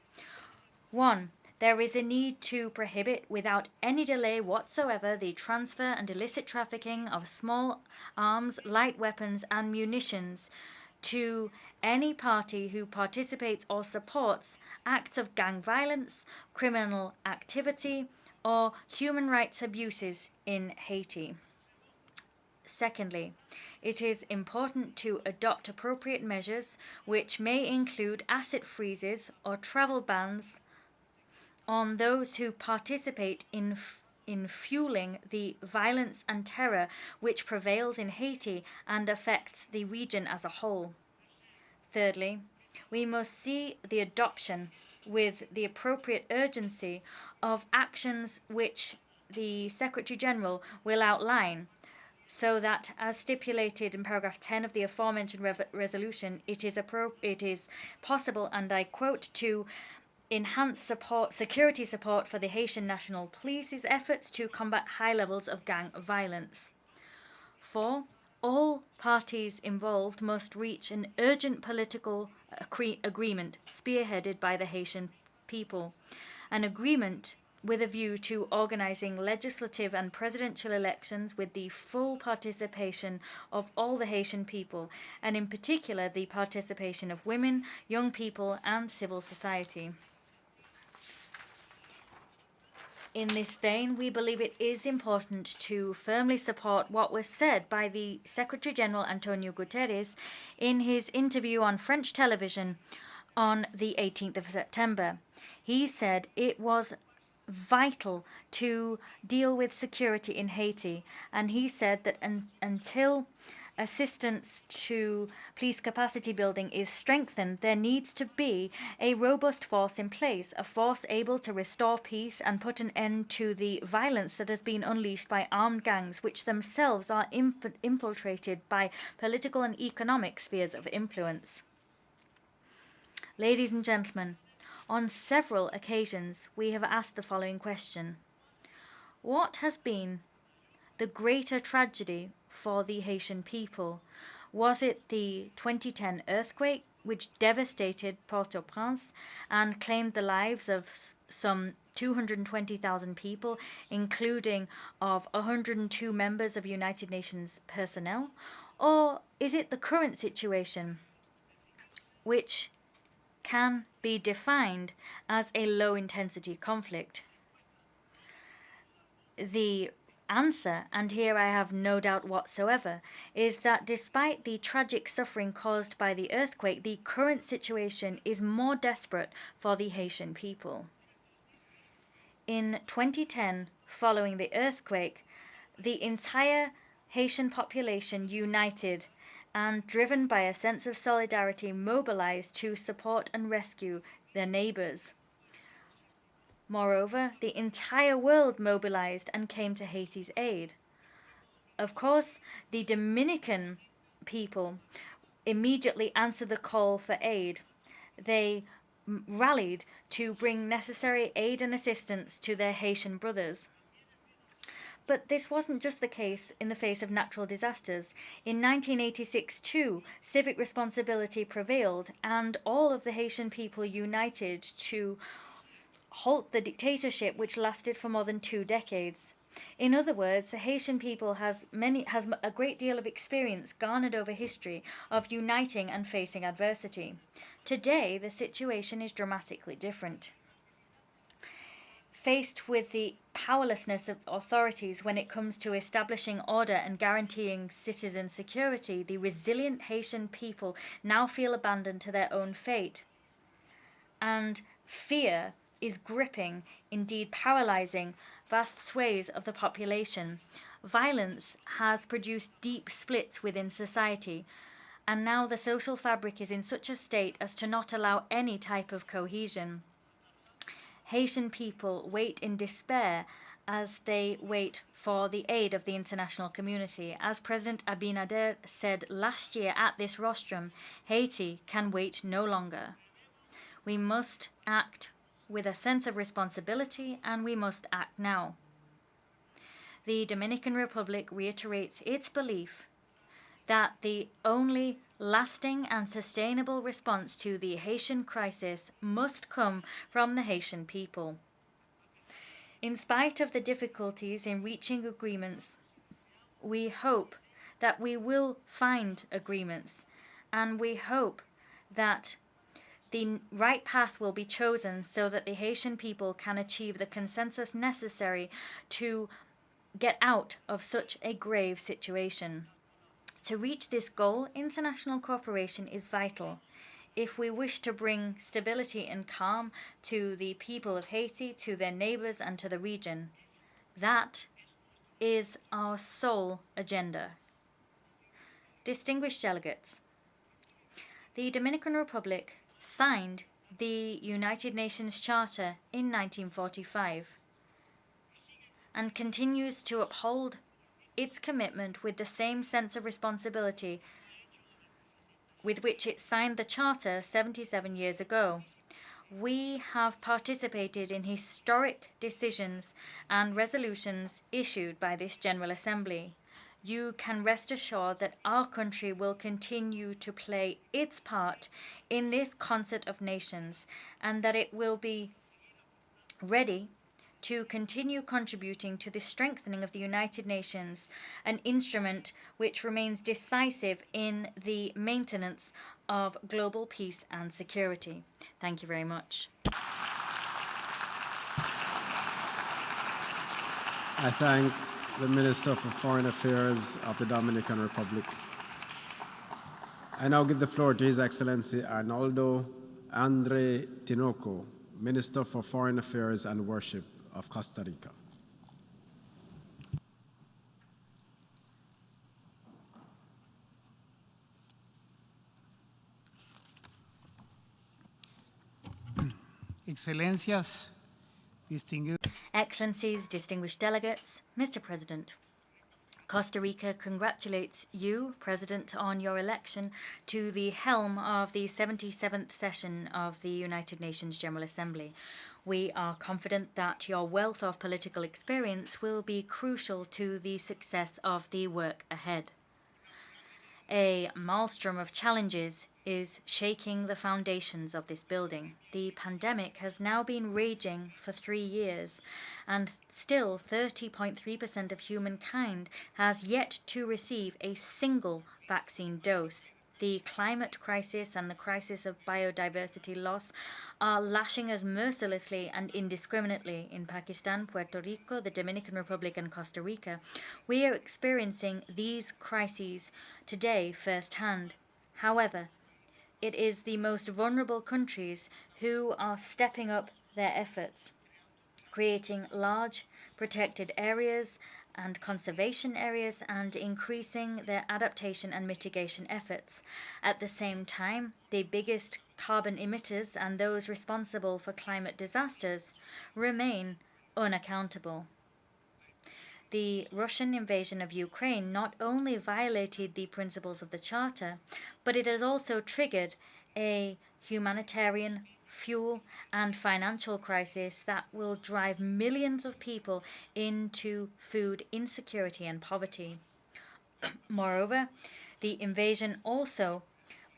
1. There is a need to prohibit without any delay whatsoever the transfer and illicit trafficking of small arms, light weapons and munitions to any party who participates or supports acts of gang violence, criminal activity, or human rights abuses in Haiti. Secondly, it is important to adopt appropriate measures which may include asset freezes or travel bans on those who participate in fueling the violence and terror which prevails in Haiti and affects the region as a whole. Thirdly, we must see the adoption with the appropriate urgency of actions which the Secretary General will outline, so that, as stipulated in paragraph 10 of the aforementioned resolution, it is possible, and I quote, to enhance security support for the Haitian National Police's efforts to combat high levels of gang violence. 4. All parties involved must reach an urgent political agreement spearheaded by the Haitian people, an agreement with a view to organizing legislative and presidential elections with the full participation of all the Haitian people, and in particular the participation of women, young people and civil society. In this vein, we believe it is important to firmly support what was said by the Secretary General Antonio Guterres in his interview on French television on the 18th of September. He said it was vital to deal with security in Haiti, and he said that until assistance to police capacity building is strengthened, there needs to be a robust force in place, a force able to restore peace and put an end to the violence that has been unleashed by armed gangs, which themselves are infiltrated by political and economic spheres of influence. Ladies and gentlemen, on several occasions we have asked the following question: what has been the greater tragedy for the Haitian people? Was it the 2010 earthquake, which devastated Port-au-Prince and claimed the lives of some 220,000 people, including of 102 members of United Nations personnel? Or is it the current situation, which can be defined as a low-intensity conflict? The answer, and here I have no doubt whatsoever, is that despite the tragic suffering caused by the earthquake, the current situation is more desperate for the Haitian people. In 2010, following the earthquake, the entire Haitian population united and, driven by a sense of solidarity, mobilized to support and rescue their neighbors. Moreover, the entire world mobilized and came to Haiti's aid. Of course, the Dominican people immediately answered the call for aid. They rallied to bring necessary aid and assistance to their Haitian brothers. But this wasn't just the case in the face of natural disasters. In 1986 too, civic responsibility prevailed and all of the Haitian people united to halt the dictatorship which lasted for more than 2 decades. In other words, the Haitian people has a great deal of experience garnered over history of uniting and facing adversity. Today, the situation is dramatically different. Faced with the powerlessness of authorities when it comes to establishing order and guaranteeing citizen security, the resilient Haitian people now feel abandoned to their own fate. And fear is gripping, indeed paralyzing, vast swathes of the population. Violence has produced deep splits within society, and now the social fabric is in such a state as to not allow any type of cohesion. Haitian people wait in despair as they wait for the aid of the international community. As President Abinader said last year at this rostrum, Haiti can wait no longer. We must act with a sense of responsibility, and we must act now. The Dominican Republic reiterates its belief that the only lasting and sustainable response to the Haitian crisis must come from the Haitian people. In spite of the difficulties in reaching agreements, we hope that we will find agreements, and we hope that the right path will be chosen so that the Haitian people can achieve the consensus necessary to get out of such a grave situation. To reach this goal, international cooperation is vital. If we wish to bring stability and calm to the people of Haiti, to their neighbors, and to the region, that is our sole agenda. Distinguished delegates, the Dominican Republic signed the United Nations Charter in 1945 and continues to uphold its commitment with the same sense of responsibility with which it signed the Charter 77 years ago. We have participated in historic decisions and resolutions issued by this General Assembly. You can rest assured that our country will continue to play its part in this concert of nations, and that it will be ready to continue contributing to the strengthening of the United Nations, an instrument which remains decisive in the maintenance of global peace and security. Thank you very much. I thank the Minister for Foreign Affairs of the Dominican Republic. I now give the floor to His Excellency Arnoldo Andre Tinoco, Minister for Foreign Affairs and Worship of Costa Rica. Excellencias, Excellencies, distinguished delegates, Mr. President, Costa Rica congratulates you, President, on your election to the helm of the 77th session of the United Nations General Assembly. We are confident that your wealth of political experience will be crucial to the success of the work ahead. A maelstrom of challenges is shaking the foundations of this building. The pandemic has now been raging for 3 years, and still 30.3% of humankind has yet to receive a single vaccine dose. The climate crisis and the crisis of biodiversity loss are lashing us mercilessly and indiscriminately in Pakistan, Puerto Rico, the Dominican Republic, and Costa Rica. We are experiencing these crises today firsthand. However, it is the most vulnerable countries who are stepping up their efforts, creating large protected areas and conservation areas, and increasing their adaptation and mitigation efforts. At the same time, the biggest carbon emitters and those responsible for climate disasters remain unaccountable. The Russian invasion of Ukraine not only violated the principles of the Charter, but it has also triggered a humanitarian fuel, and financial crisis that will drive millions of people into food insecurity and poverty. Moreover, the invasion also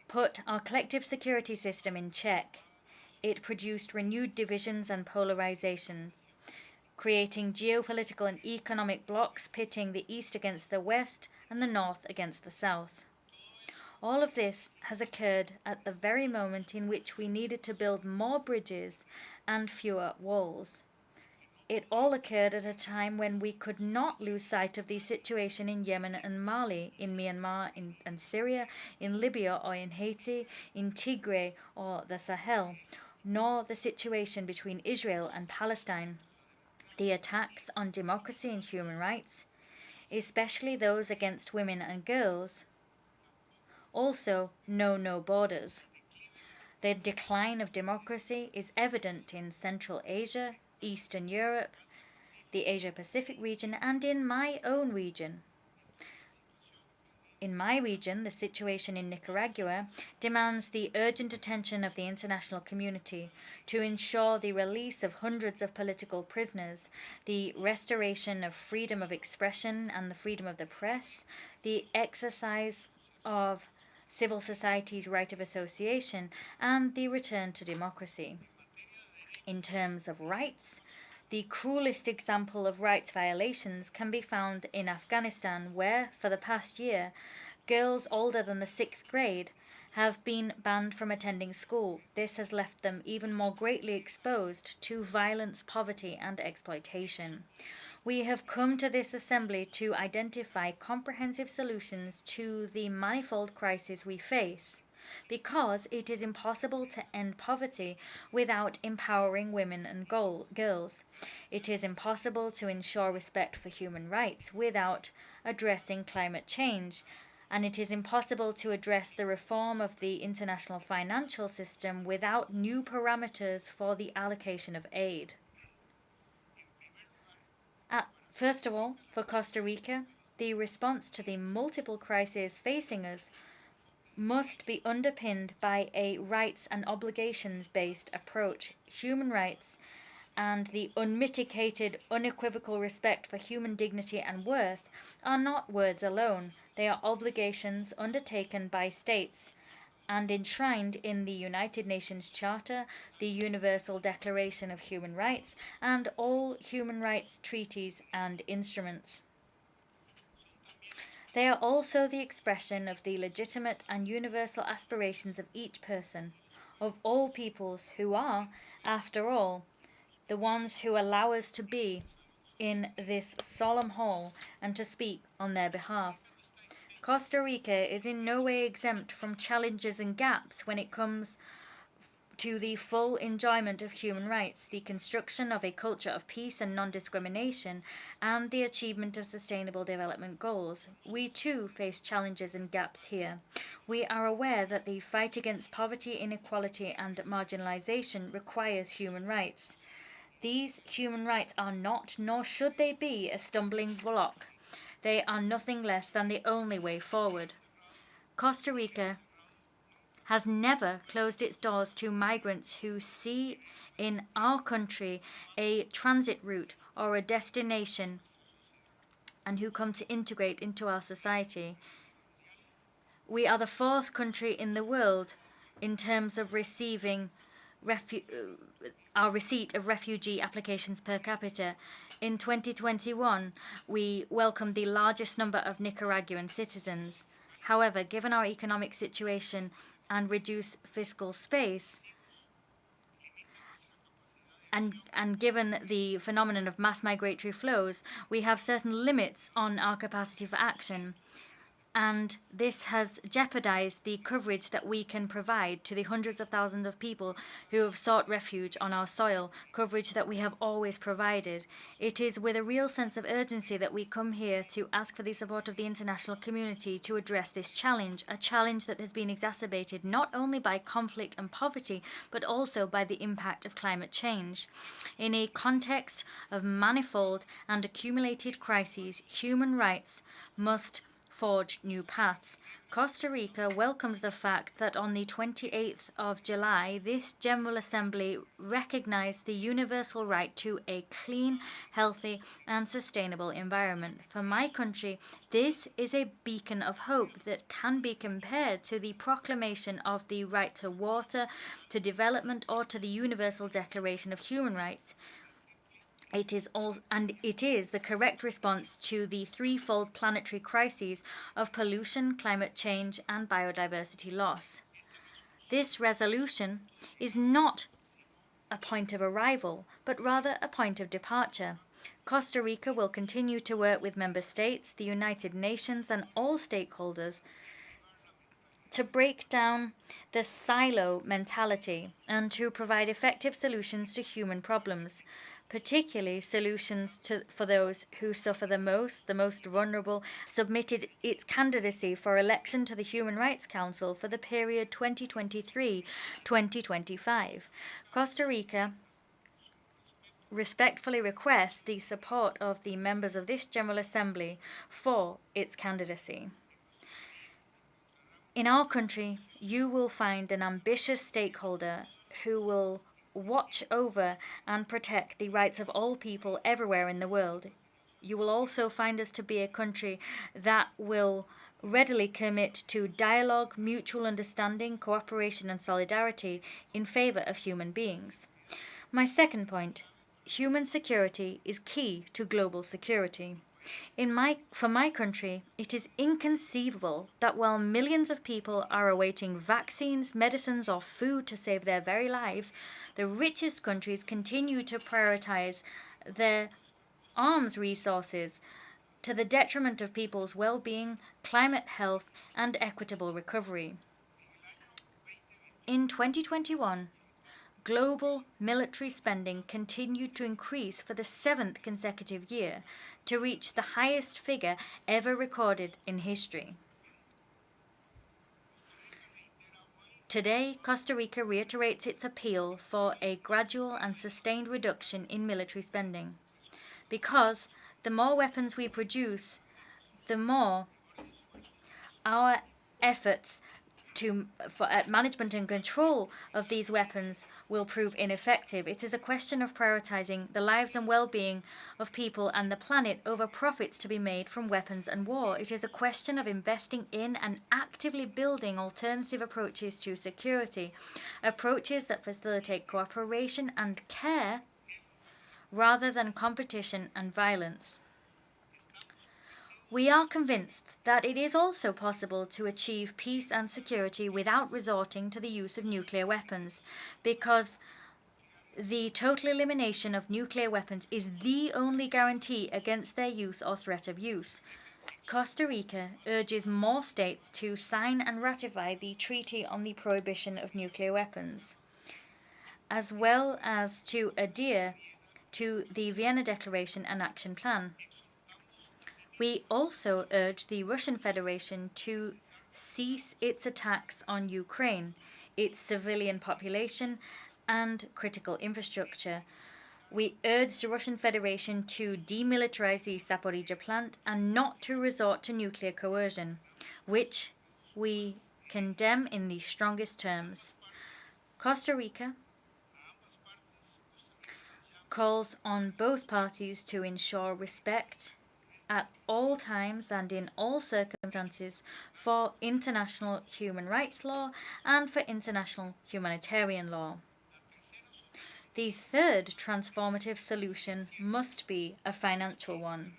put our collective security system in check. It produced renewed divisions and polarization, creating geopolitical and economic blocs pitting the East against the West and the North against the South. All of this has occurred at the very moment in which we needed to build more bridges and fewer walls. It all occurred at a time when we could not lose sight of the situation in Yemen and Mali, in Myanmar and Syria, in Libya or in Haiti, in Tigray or the Sahel, nor the situation between Israel and Palestine. The attacks on democracy and human rights, especially those against women and girls, also know no borders. The decline of democracy is evident in Central Asia, Eastern Europe, the Asia-Pacific region, and in my own region. In my region, the situation in Nicaragua demands the urgent attention of the international community to ensure the release of hundreds of political prisoners, the restoration of freedom of expression and the freedom of the press, the exercise of civil society's right of association, and the return to democracy. In terms of rights, the cruelest example of rights violations can be found in Afghanistan, where, for the past year, girls older than the 6th grade have been banned from attending school. This has left them even more greatly exposed to violence, poverty, and exploitation. We have come to this assembly to identify comprehensive solutions to the manifold crises we face, because it is impossible to end poverty without empowering women and girls. It is impossible to ensure respect for human rights without addressing climate change, and it is impossible to address the reform of the international financial system without new parameters for the allocation of aid. First of all, for Costa Rica, the response to the multiple crises facing us must be underpinned by a rights and obligations-based approach. Human rights and the unmitigated, unequivocal respect for human dignity and worth are not words alone. They are obligations undertaken by states and enshrined in the United Nations Charter, the Universal Declaration of Human Rights, and all human rights treaties and instruments. They are also the expression of the legitimate and universal aspirations of each person, of all peoples who are, after all, the ones who allow us to be in this solemn hall and to speak on their behalf. Costa Rica is in no way exempt from challenges and gaps when it comes to the full enjoyment of human rights, the construction of a culture of peace and non-discrimination, and the achievement of sustainable development goals. We too face challenges and gaps here. We are aware that the fight against poverty, inequality, and marginalization requires human rights. These human rights are not, nor should they be, a stumbling block. They are nothing less than the only way forward. Costa Rica has never closed its doors to migrants who see in our country a transit route or a destination and who come to integrate into our society. We are the 4th country in the world in terms of receiving our receipt of refugee applications per capita. In 2021, we welcomed the largest number of Nicaraguan citizens. However, given our economic situation and reduced fiscal space, and given the phenomenon of mass migratory flows, we have certain limits on our capacity for action. And this has jeopardized the coverage that we can provide to the hundreds of thousands of people who have sought refuge on our soil, coverage that we have always provided. It is with a real sense of urgency that we come here to ask for the support of the international community to address this challenge, a challenge that has been exacerbated not only by conflict and poverty, but also by the impact of climate change. In a context of manifold and accumulated crises, human rights must forge new paths. Costa Rica welcomes the fact that on the 28th of July, this General Assembly recognized the universal right to a clean, healthy, and sustainable environment. For my country, this is a beacon of hope that can be compared to the proclamation of the right to water, to development, or to the Universal Declaration of Human Rights. It is the correct response to the threefold planetary crises of pollution, climate change, and biodiversity loss. This resolution is not a point of arrival, but rather a point of departure. Costa Rica will continue to work with member states, the United Nations, and all stakeholders to break down the silo mentality and to provide effective solutions to human problems, particularly solutions for those who suffer the most vulnerable. Submitted its candidacy for election to the Human Rights Council for the period 2023-2025. Costa Rica respectfully requests the support of the members of this General Assembly for its candidacy. In our country, you will find an ambitious stakeholder who will watch over and protect the rights of all people everywhere in the world. You will also find us to be a country that will readily commit to dialogue, mutual understanding, cooperation, and solidarity in favor of human beings. My second point, human security is key to global security. For my country, it is inconceivable that while millions of people are awaiting vaccines, medicines, or food to save their very lives, the richest countries continue to prioritize their arms resources to the detriment of people's well-being, climate health, and equitable recovery. In 2021, global military spending continued to increase for the 7th consecutive year to reach the highest figure ever recorded in history. Today, Costa Rica reiterates its appeal for a gradual and sustained reduction in military spending, because the more weapons we produce, the more our efforts at management and control of these weapons will prove ineffective. It is a question of prioritizing the lives and well-being of people and the planet over profits to be made from weapons and war. It is a question of investing in and actively building alternative approaches to security, approaches that facilitate cooperation and care rather than competition and violence. We are convinced that it is also possible to achieve peace and security without resorting to the use of nuclear weapons, because the total elimination of nuclear weapons is the only guarantee against their use or threat of use. Costa Rica urges more states to sign and ratify the Treaty on the Prohibition of Nuclear Weapons, as well as to adhere to the Vienna Declaration and Action Plan. We also urge the Russian Federation to cease its attacks on Ukraine, its civilian population, and critical infrastructure. We urge the Russian Federation to demilitarize the Zaporizhzhia plant and not to resort to nuclear coercion, which we condemn in the strongest terms. Costa Rica calls on both parties to ensure respect at all times and in all circumstances for international human rights law and for international humanitarian law. The third transformative solution must be a financial one.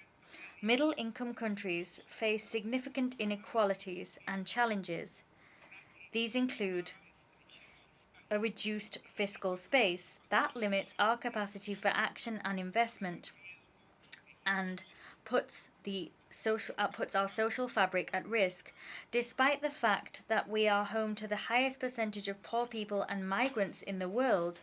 Middle-income countries face significant inequalities and challenges. These include a reduced fiscal space that limits our capacity for action and investment and puts our social fabric at risk, despite the fact that we are home to the highest percentage of poor people and migrants in the world.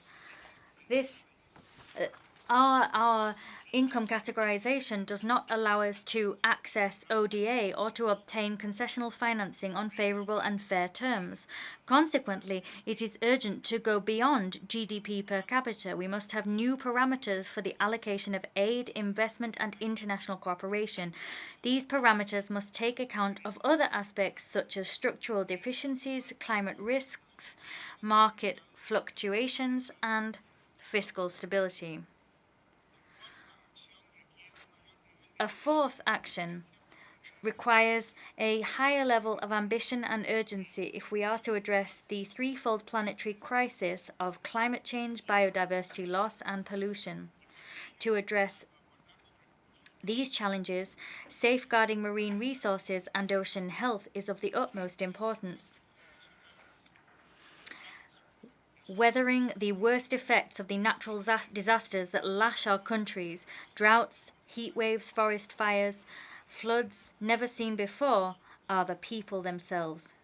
Our income categorization does not allow us to access ODA or to obtain concessional financing on favorable and fair terms. Consequently, it is urgent to go beyond GDP per capita. We must have new parameters for the allocation of aid, investment, and international cooperation. These parameters must take account of other aspects such as structural deficiencies, climate risks, market fluctuations, and fiscal stability. A fourth action requires a higher level of ambition and urgency if we are to address the threefold planetary crisis of climate change, biodiversity loss, and pollution. To address these challenges, safeguarding marine resources and ocean health is of the utmost importance. Weathering the worst effects of the natural disasters that lash our countries, droughts, heat waves, forest fires, floods never seen before, are the people themselves.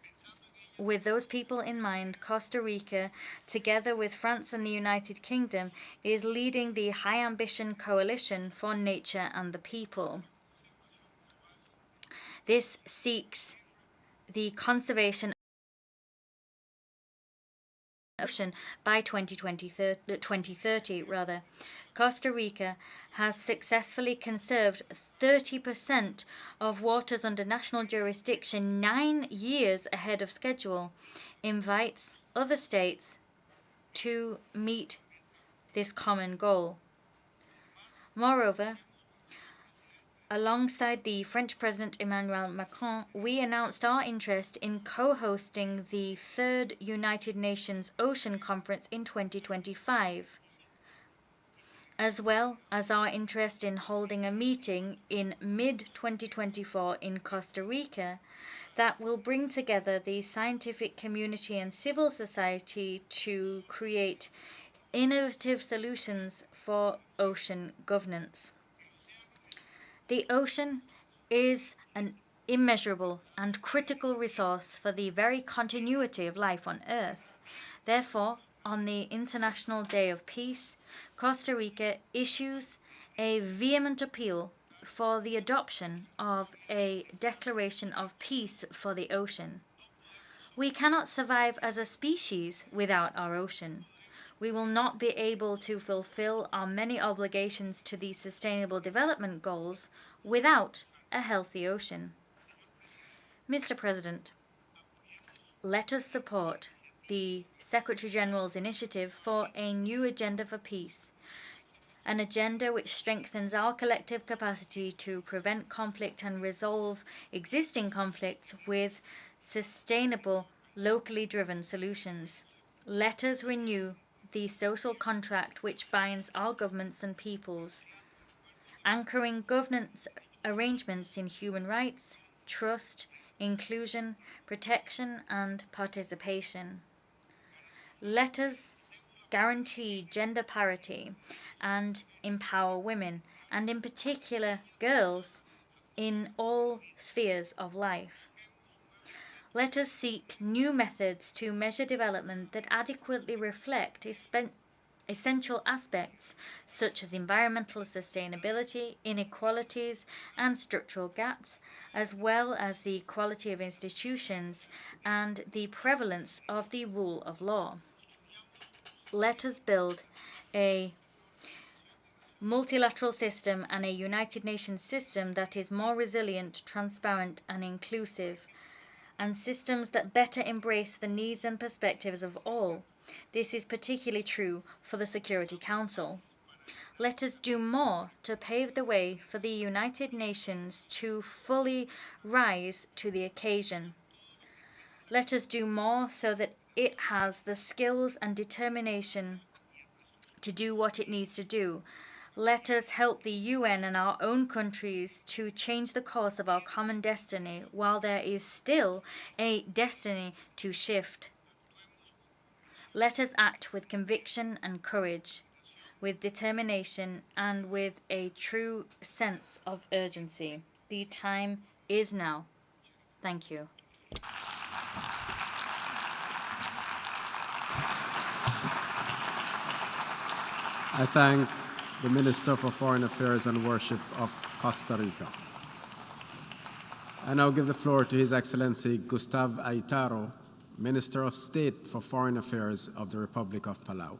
With those people in mind, Costa Rica, together with France and the United Kingdom, is leading the High Ambition Coalition for Nature and the People. This seeks the conservation ocean by 2030. Costa Rica has successfully conserved 30% of waters under national jurisdiction 9 years ahead of schedule, invites other states to meet this common goal. Moreover, alongside the French President Emmanuel Macron, we announced our interest in co-hosting the 3rd United Nations Ocean Conference in 2025, as well as our interest in holding a meeting in mid-2024 in Costa Rica that will bring together the scientific community and civil society to create innovative solutions for ocean governance. The ocean is an immeasurable and critical resource for the very continuity of life on Earth. Therefore, on the International Day of Peace, Costa Rica issues a vehement appeal for the adoption of a declaration of peace for the ocean. We cannot survive as a species without our ocean. We will not be able to fulfill our many obligations to the Sustainable Development Goals without a healthy ocean. Mr. President, let us support the Secretary-General's initiative for a new agenda for peace, an agenda which strengthens our collective capacity to prevent conflict and resolve existing conflicts with sustainable, locally driven solutions. Let us renew the social contract which binds our governments and peoples, anchoring governance arrangements in human rights, trust, inclusion, protection, and participation. Let us guarantee gender parity and empower women, and in particular girls, in all spheres of life. Let us seek new methods to measure development that adequately reflect essential aspects such as environmental sustainability, inequalities, and structural gaps, as well as the quality of institutions and the prevalence of the rule of law. Let us build a multilateral system and a United Nations system that is more resilient, transparent, and inclusive, and systems that better embrace the needs and perspectives of all. This is particularly true for the Security Council. Let us do more to pave the way for the United Nations to fully rise to the occasion. Let us do more so that it has the skills and determination to do what it needs to do. Let us help the UN and our own countries to change the course of our common destiny while there is still a destiny to shift. Let us act with conviction and courage, with determination, and with a true sense of urgency. The time is now. Thank you. I thank the Minister for Foreign Affairs and Worship of Costa Rica. I now give the floor to His Excellency Gustave Aitaro, Minister of State for Foreign Affairs of the Republic of Palau.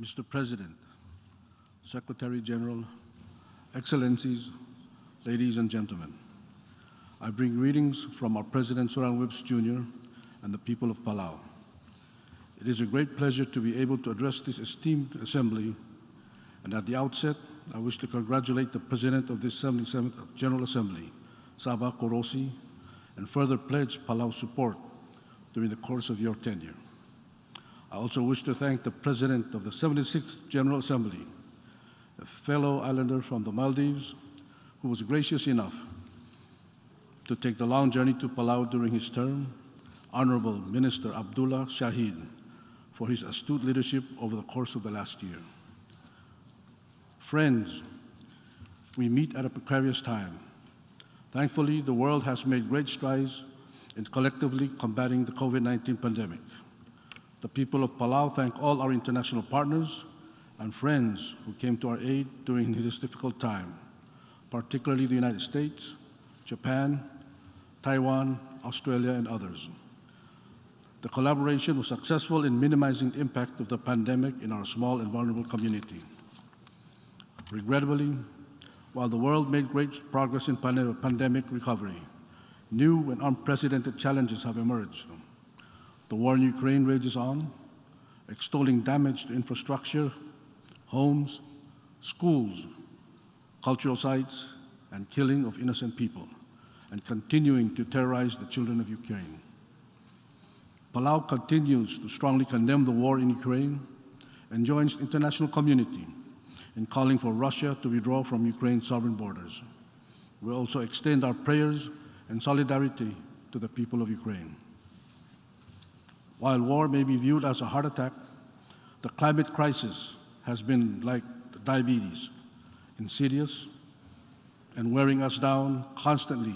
Mr. President, Secretary General, Excellencies, ladies and gentlemen, I bring greetings from our President Soran Whips Jr. and the people of Palau. It is a great pleasure to be able to address this esteemed assembly, and at the outset, I wish to congratulate the President of this 77th General Assembly, Sava Korosi, and further pledge Palau's support during the course of your tenure. I also wish to thank the President of the 76th General Assembly, a fellow islander from the Maldives, who was gracious enough to take the long journey to Palau during his term, Honorable Minister Abdullah Shahid, for his astute leadership over the course of the last year. Friends, we meet at a precarious time. Thankfully, the world has made great strides in collectively combating the COVID-19 pandemic. The people of Palau thank all our international partners and friends who came to our aid during this difficult time, particularly the United States, Japan, Taiwan, Australia, and others. The collaboration was successful in minimizing the impact of the pandemic in our small and vulnerable community. Regrettably, while the world made great progress in pandemic recovery, new and unprecedented challenges have emerged. The war in Ukraine rages on, extolling damage to infrastructure, homes, schools, cultural sites, and killing of innocent people, and continuing to terrorize the children of Ukraine. Palau continues to strongly condemn the war in Ukraine and joins the international community in calling for Russia to withdraw from Ukraine's sovereign borders. We also extend our prayers and solidarity to the people of Ukraine. While war may be viewed as a heart attack, the climate crisis has been like diabetes, insidious and wearing us down constantly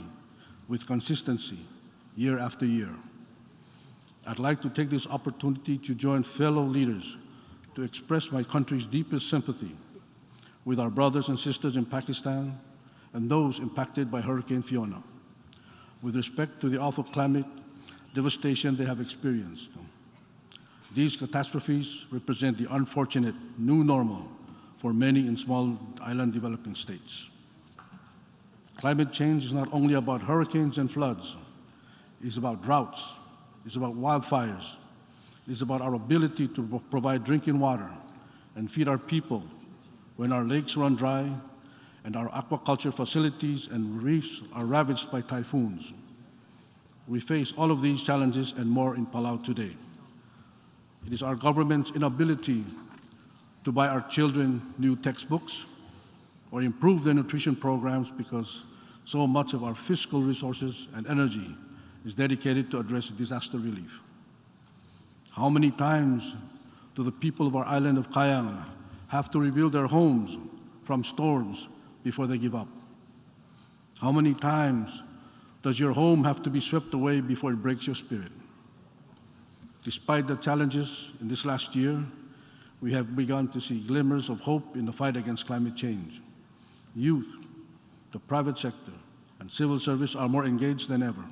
with consistency year after year. I'd like to take this opportunity to join fellow leaders to express my country's deepest sympathy with our brothers and sisters in Pakistan and those impacted by Hurricane Fiona, with respect to the awful climate devastation they have experienced. These catastrophes represent the unfortunate new normal for many in small island developing states. Climate change is not only about hurricanes and floods, it's about droughts, it's about wildfires, it's about our ability to provide drinking water and feed our people when our lakes run dry and our aquaculture facilities and reefs are ravaged by typhoons. We face all of these challenges and more in Palau today. It is our government's inability to buy our children new textbooks or improve their nutrition programs because so much of our fiscal resources and energy is dedicated to address disaster relief. How many times do the people of our island of Kayang have to rebuild their homes from storms before they give up? How many times does your home have to be swept away before it breaks your spirit? Despite the challenges in this last year, we have begun to see glimmers of hope in the fight against climate change. Youth, the private sector, and civil service are more engaged than ever.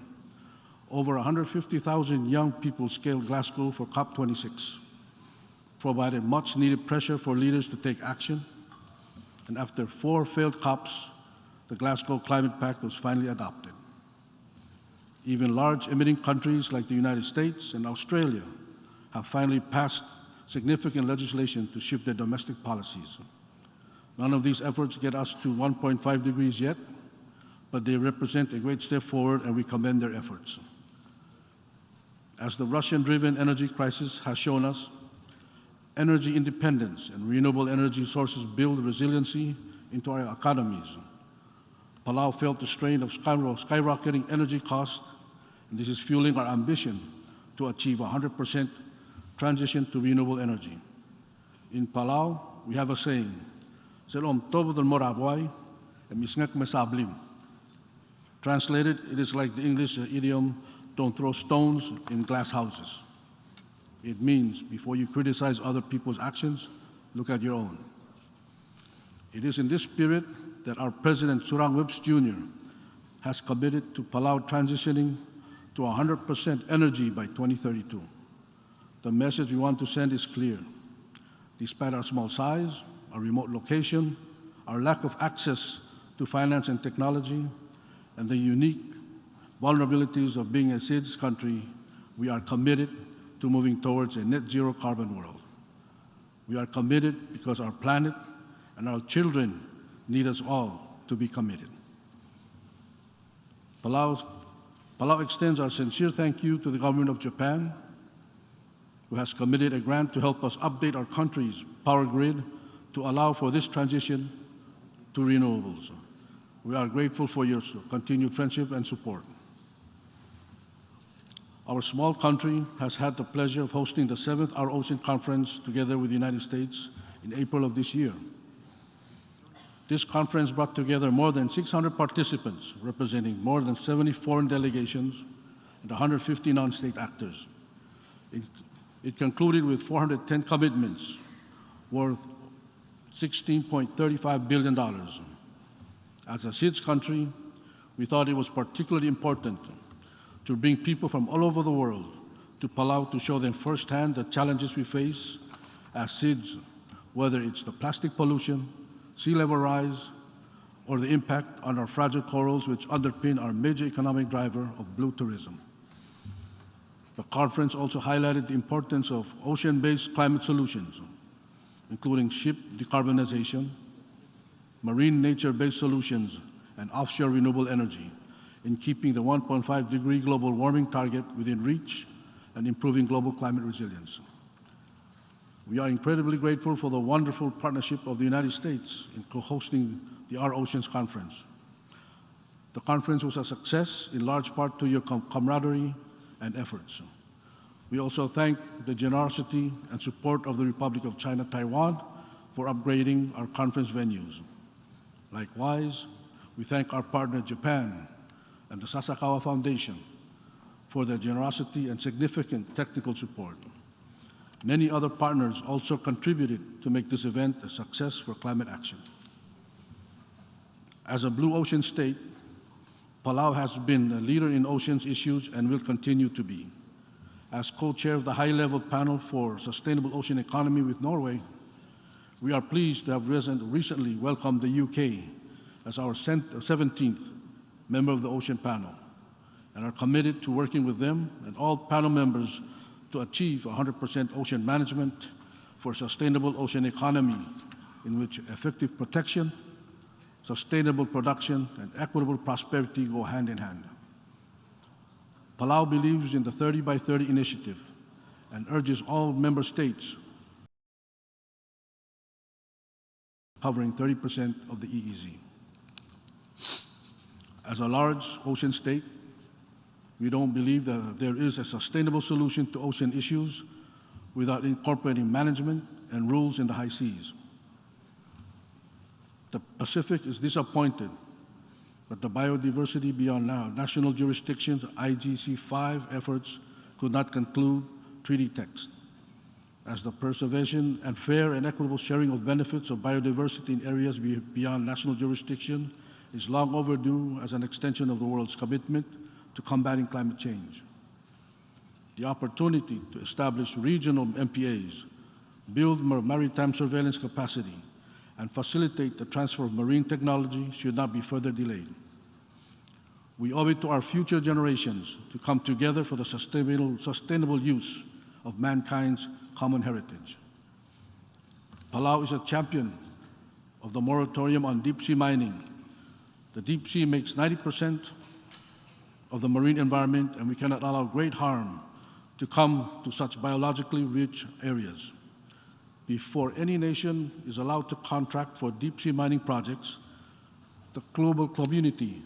Over 150,000 young people scaled Glasgow for COP26, provided much needed pressure for leaders to take action, and after 4 failed COPs, the Glasgow Climate Pact was finally adopted. Even large emitting countries like the United States and Australia have finally passed significant legislation to shift their domestic policies. None of these efforts get us to 1.5 degrees yet, but they represent a great step forward and we commend their efforts. As the Russian-driven energy crisis has shown us, energy independence and renewable energy sources build resiliency into our economies. Palau felt the strain of skyrocketing energy costs, and this is fueling our ambition to achieve 100% transition to renewable energy. In Palau, we have a saying, "Selom tobo del morabuay, emisngek mesablim." Translated, it is like the English idiom, "Don't throw stones in glass houses." It means, before you criticize other people's actions, look at your own. It is in this spirit that our President Surang Whips Jr. has committed to Palau transitioning to 100% energy by 2032. The message we want to send is clear. Despite our small size, our remote location, our lack of access to finance and technology, and the unique vulnerabilities of being a SIDS country, we are committed to moving towards a net zero carbon world. We are committed because our planet and our children need us all to be committed. Palau extends our sincere thank you to the government of Japan, who has committed a grant to help us update our country's power grid to allow for this transition to renewables. We are grateful for your continued friendship and support. Our small country has had the pleasure of hosting the 7th Our Ocean Conference together with the United States in April of this year. This conference brought together more than 600 participants representing more than 70 foreign delegations and 150 non-state actors. It concluded with 410 commitments worth $16.35 billion. As a SIDS country, we thought it was particularly important to bring people from all over the world to Palau to show them firsthand the challenges we face as SIDS, whether it's the plastic pollution, sea level rise, or the impact on our fragile corals which underpin our major economic driver of blue tourism. The conference also highlighted the importance of ocean-based climate solutions, including ship decarbonization, marine nature-based solutions, and offshore renewable energy, in keeping the 1.5-degree global warming target within reach and improving global climate resilience. We are incredibly grateful for the wonderful partnership of the United States in co-hosting the Our Oceans Conference. The conference was a success in large part to your camaraderie and efforts. We also thank the generosity and support of the Republic of China, Taiwan for upgrading our conference venues. Likewise, we thank our partner Japan and the Sasakawa Foundation for their generosity and significant technical support. Many other partners also contributed to make this event a success for climate action. As a blue ocean state, Palau has been a leader in oceans issues and will continue to be. As co-chair of the high-level panel for sustainable ocean economy with Norway, we are pleased to have recently welcomed the UK as our 17th member of the ocean panel, and are committed to working with them and all panel members to achieve 100% ocean management for sustainable ocean economy in which effective protection, sustainable production, and equitable prosperity go hand in hand. Palau believes in the 30 by 30 initiative and urges all member states covering 30% of the EEZ. As a large ocean state, we don't believe that there is a sustainable solution to ocean issues without incorporating management and rules in the high seas. The Pacific is disappointed that the biodiversity beyond national jurisdictions, IGC 5 efforts could not conclude treaty text, as the preservation and fair and equitable sharing of benefits of biodiversity in areas beyond national jurisdiction is long overdue as an extension of the world's commitment to combating climate change. The opportunity to establish regional MPAs, build maritime surveillance capacity, and facilitate the transfer of marine technology should not be further delayed. We owe it to our future generations to come together for the sustainable use of mankind's common heritage. Palau is a champion of the moratorium on deep-sea mining. The deep sea makes 90% of the marine environment, and we cannot allow great harm to come to such biologically rich areas. Before any nation is allowed to contract for deep-sea mining projects, the global community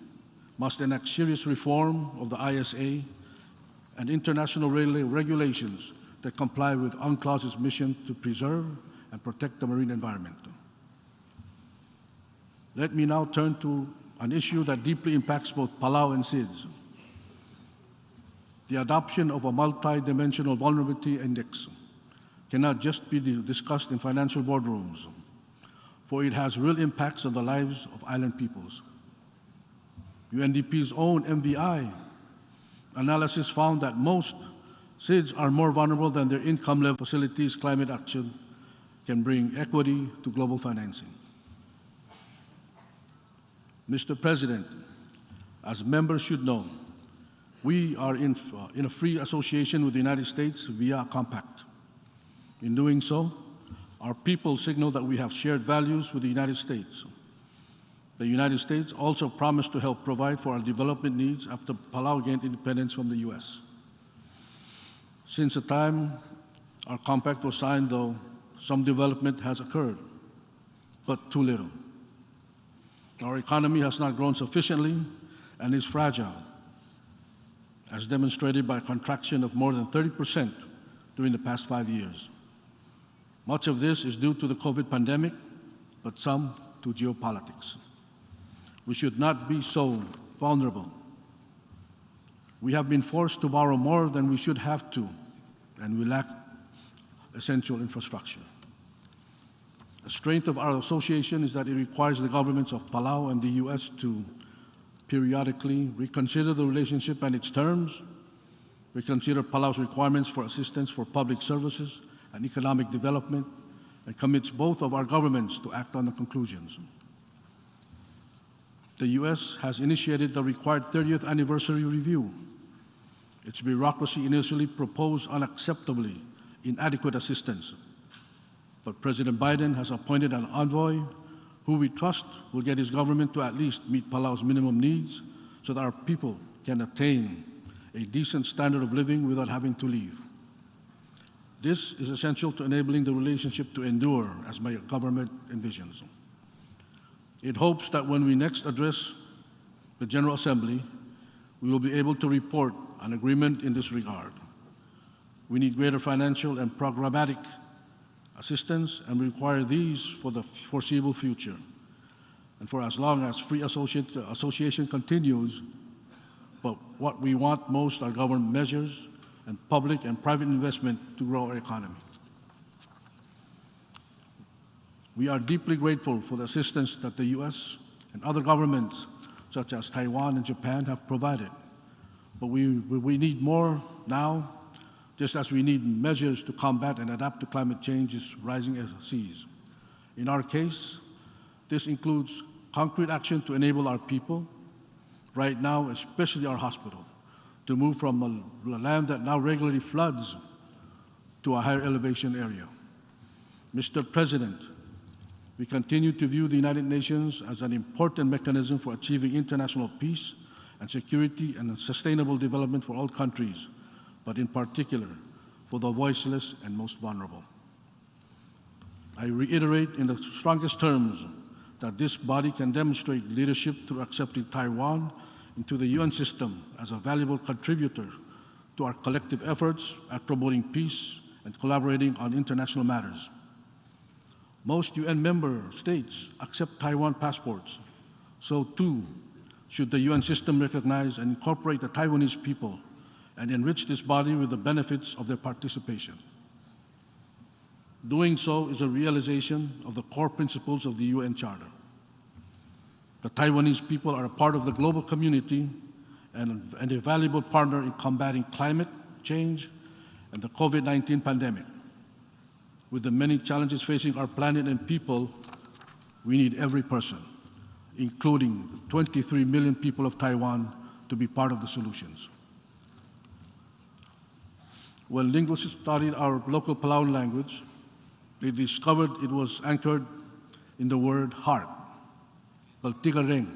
must enact serious reform of the ISA and international regulations that comply with UNCLOS's mission to preserve and protect the marine environment. Let me now turn to an issue that deeply impacts both Palau and SIDS. The adoption of a multi-dimensional vulnerability index cannot just be discussed in financial boardrooms, for it has real impacts on the lives of island peoples. UNDP's own MVI analysis found that most SIDS are more vulnerable than their income level. Facilities climate action can bring equity to global financing. Mr. President, as members should know, we are in a free association with the United States via a compact. In doing so, our people signal that we have shared values with the United States. The United States also promised to help provide for our development needs after Palau gained independence from the US. Since the time our compact was signed, though, some development has occurred, but too little. Our economy has not grown sufficiently and is fragile, as demonstrated by a contraction of more than 30% during the past 5 years. Much of this is due to the COVID pandemic, but some to geopolitics. We should not be so vulnerable. We have been forced to borrow more than we should have to, and we lack essential infrastructure. The strength of our association is that it requires the governments of Palau and the US to periodically reconsider the relationship and its terms, reconsider Palau's requirements for assistance for public services and economic development, and commits both of our governments to act on the conclusions. The US has initiated the required 30th anniversary review. Its bureaucracy initially proposed unacceptably inadequate assistance, but President Biden has appointed an envoy who we trust will get his government to at least meet Palau's minimum needs so that our people can attain a decent standard of living without having to leave. This is essential to enabling the relationship to endure as my government envisions. It hopes that when we next address the General Assembly, we will be able to report an agreement in this regard. We need greater financial and programmatic assistance and require these for the foreseeable future and for as long as free association continues. But what we want most are government measures and public and private investment to grow our economy. We are deeply grateful for the assistance that the US and other governments, such as Taiwan and Japan, have provided. But we need more now, just as we need measures to combat and adapt to climate change's rising seas. In our case, this includes concrete action to enable our people, right now, especially our hospital, to move from a land that now regularly floods to a higher elevation area. Mr. President, we continue to view the United Nations as an important mechanism for achieving international peace and security and sustainable development for all countries, but in particular for the voiceless and most vulnerable. I reiterate in the strongest terms that this body can demonstrate leadership through accepting Taiwan into the UN system as a valuable contributor to our collective efforts at promoting peace and collaborating on international matters. Most UN member states accept Taiwan passports, so too should the UN system recognize and incorporate the Taiwanese people and enrich this body with the benefits of their participation. Doing so is a realization of the core principles of the UN Charter. The Taiwanese people are a part of the global community and a valuable partner in combating climate change and the COVID-19 pandemic. With the many challenges facing our planet and people, we need every person, including the 23 million people of Taiwan, to be part of the solutions. When linguists studied our local Palauan language, they discovered it was anchored in the word heart. Baltigareng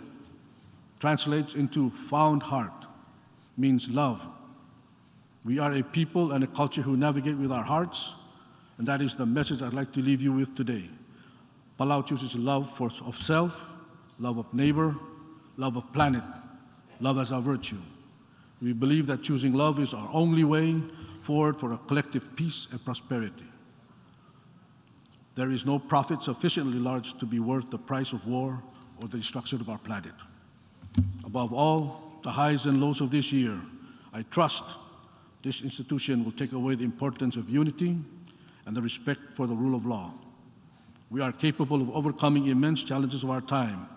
translates into found heart, means love. We are a people and a culture who navigate with our hearts, and that is the message I'd like to leave you with today. Palau chooses love of self, love of neighbor, love of planet, love as our virtue. We believe that choosing love is our only way forward for a collective peace and prosperity. There is no profit sufficiently large to be worth the price of war or the destruction of our planet. Above all, the highs and lows of this year, I trust this institution will take away the importance of unity and the respect for the rule of law. We are capable of overcoming immense challenges of our time,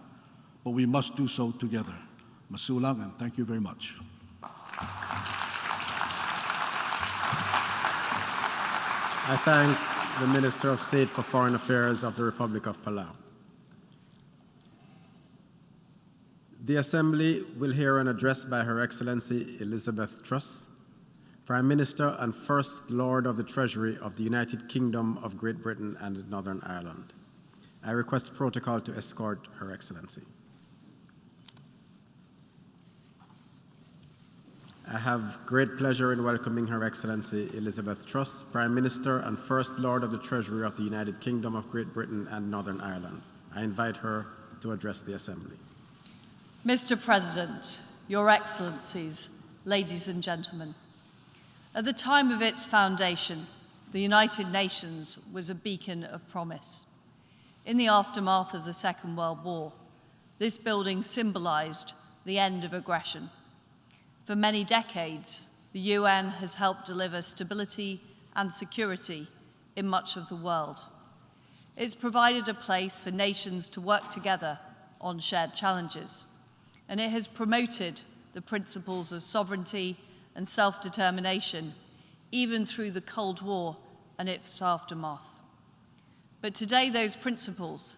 but we must do so together. Masulang, and thank you very much. I thank the Minister of State for Foreign Affairs of the Republic of Palau. The Assembly will hear an address by Her Excellency Elizabeth Truss, Prime Minister and First Lord of the Treasury of the United Kingdom of Great Britain and Northern Ireland. I request protocol to escort Her Excellency. I have great pleasure in welcoming Her Excellency Elizabeth Truss, Prime Minister and First Lord of the Treasury of the United Kingdom of Great Britain and Northern Ireland. I invite her to address the Assembly. Mr. President, Your Excellencies, ladies and gentlemen, at the time of its foundation, the United Nations was a beacon of promise. In the aftermath of the Second World War, this building symbolized the end of aggression. For many decades, the UN has helped deliver stability and security in much of the world. It's provided a place for nations to work together on shared challenges, and it has promoted the principles of sovereignty and self-determination, even through the Cold War and its aftermath. But today, those principles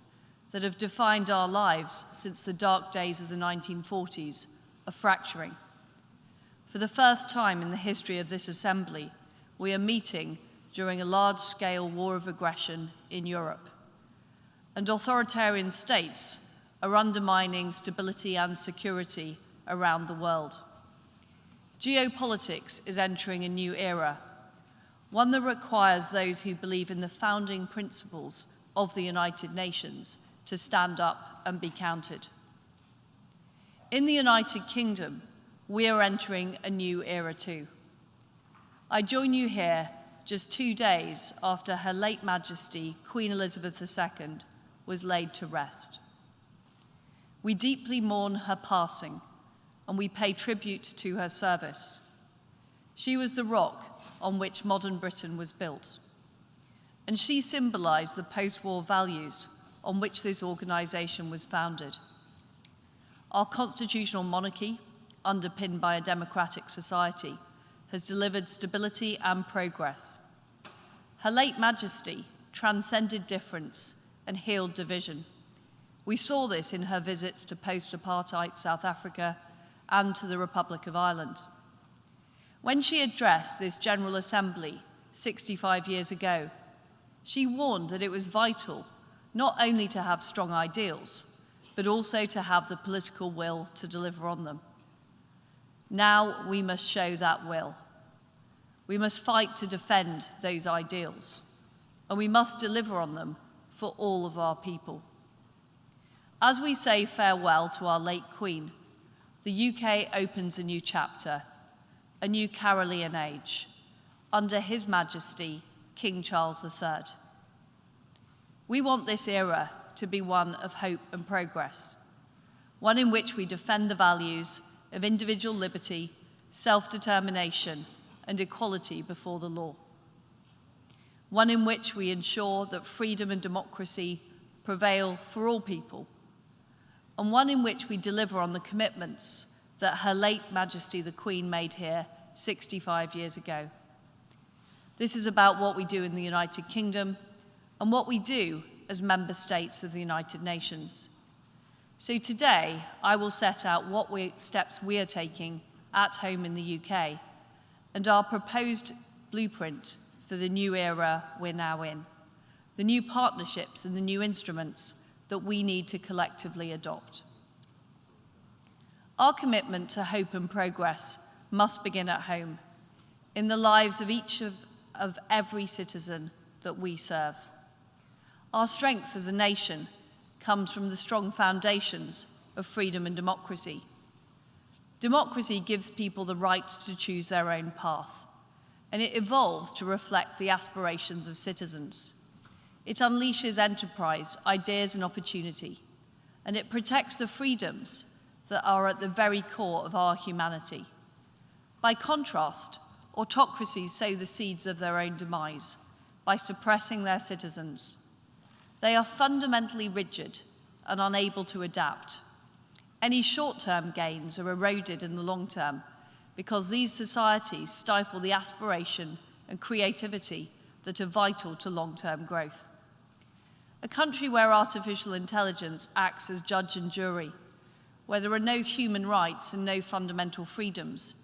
that have defined our lives since the dark days of the 1940s are fracturing. For the first time in the history of this Assembly, we are meeting during a large-scale war of aggression in Europe. And authoritarian states are undermining stability and security around the world. Geopolitics is entering a new era, one that requires those who believe in the founding principles of the United Nations to stand up and be counted. In the United Kingdom, we are entering a new era too. I join you here just 2 days after Her late Majesty, Queen Elizabeth II, was laid to rest. We deeply mourn her passing, and we pay tribute to her service. She was the rock on which modern Britain was built, and she symbolized the post-war values on which this organization was founded. Our constitutional monarchy, underpinned by a democratic society, has delivered stability and progress. Her late Majesty transcended difference and healed division. We saw this in her visits to post-apartheid South Africa and to the Republic of Ireland. When she addressed this General Assembly 65 years ago, she warned that it was vital not only to have strong ideals, but also to have the political will to deliver on them. Now we must show that will. We must fight to defend those ideals, and we must deliver on them for all of our people. As we say farewell to our late Queen, the UK opens a new chapter, a new Carolean age, under His Majesty, King Charles III. We want this era to be one of hope and progress, one in which we defend the values of individual liberty, self-determination, and equality before the law. One in which we ensure that freedom and democracy prevail for all people, and one in which we deliver on the commitments that Her late Majesty the Queen made here 65 years ago. This is about what we do in the United Kingdom and what we do as member states of the United Nations. So today, I will set out what steps we are taking at home in the UK and our proposed blueprint for the new era we're now in, the new partnerships and the new instruments that we need to collectively adopt. Our commitment to hope and progress must begin at home, in the lives of each of every citizen that we serve. Our strength as a nation comes from the strong foundations of freedom and democracy. Democracy gives people the right to choose their own path, and it evolves to reflect the aspirations of citizens. It unleashes enterprise, ideas and opportunity, and it protects the freedoms that are at the very core of our humanity. By contrast, autocracies sow the seeds of their own demise by suppressing their citizens. They are fundamentally rigid and unable to adapt. Any short-term gains are eroded in the long term because these societies stifle the aspiration and creativity that are vital to long-term growth. A country where artificial intelligence acts as judge and jury, where there are no human rights and no fundamental freedoms,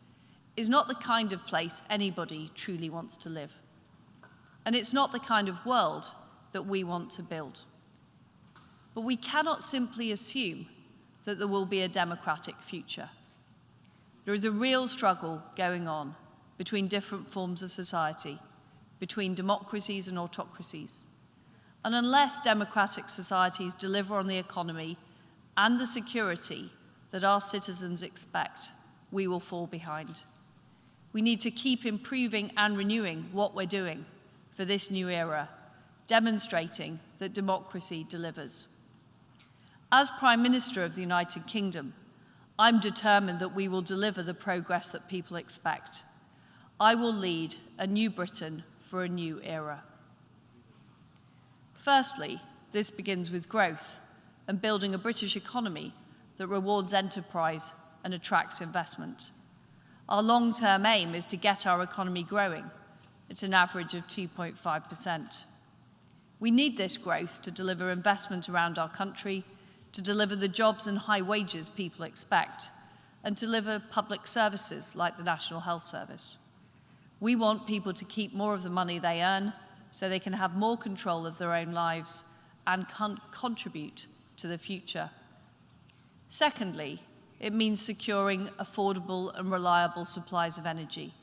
is not the kind of place anybody truly wants to live. And it's not the kind of world that we want to build. But we cannot simply assume that there will be a democratic future. There is a real struggle going on between different forms of society, between democracies and autocracies. And unless democratic societies deliver on the economy and the security that our citizens expect, we will fall behind. We need to keep improving and renewing what we're doing for this new era, demonstrating that democracy delivers. As Prime Minister of the United Kingdom, I'm determined that we will deliver the progress that people expect. I will lead a new Britain for a new era. Firstly, this begins with growth and building a British economy that rewards enterprise and attracts investment. Our long-term aim is to get our economy growing at an average of 2.5%. We need this growth to deliver investment around our country, to deliver the jobs and high wages people expect, and to deliver public services like the National Health Service. We want people to keep more of the money they earn so they can have more control of their own lives and contribute to the future. Secondly, it means securing affordable and reliable supplies of energy.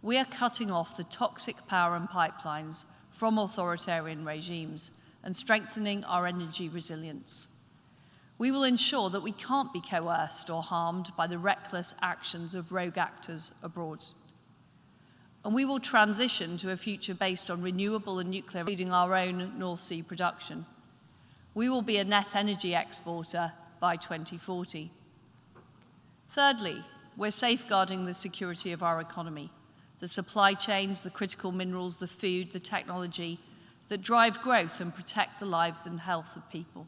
We are cutting off the toxic power and pipelines from authoritarian regimes and strengthening our energy resilience. We will ensure that we can't be coerced or harmed by the reckless actions of rogue actors abroad. And we will transition to a future based on renewable and nuclear, including our own North Sea production. We will be a net energy exporter by 2040. Thirdly, we're safeguarding the security of our economy, the supply chains, the critical minerals, the food, the technology that drive growth and protect the lives and health of people.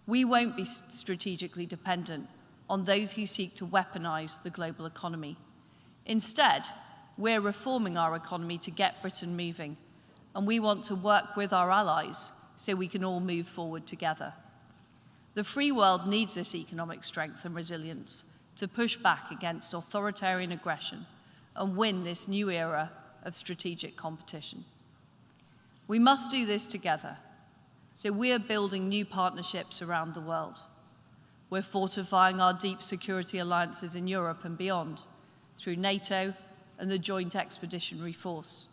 We won't be strategically dependent on those who seek to weaponize the global economy. Instead, we're reforming our economy to get Britain moving, and we want to work with our allies so we can all move forward together. The free world needs this economic strength and resilience to push back against authoritarian aggression and win this new era of strategic competition. We must do this together. So we are building new partnerships around the world. We're fortifying our deep security alliances in Europe and beyond through NATO and the Joint Expeditionary Force.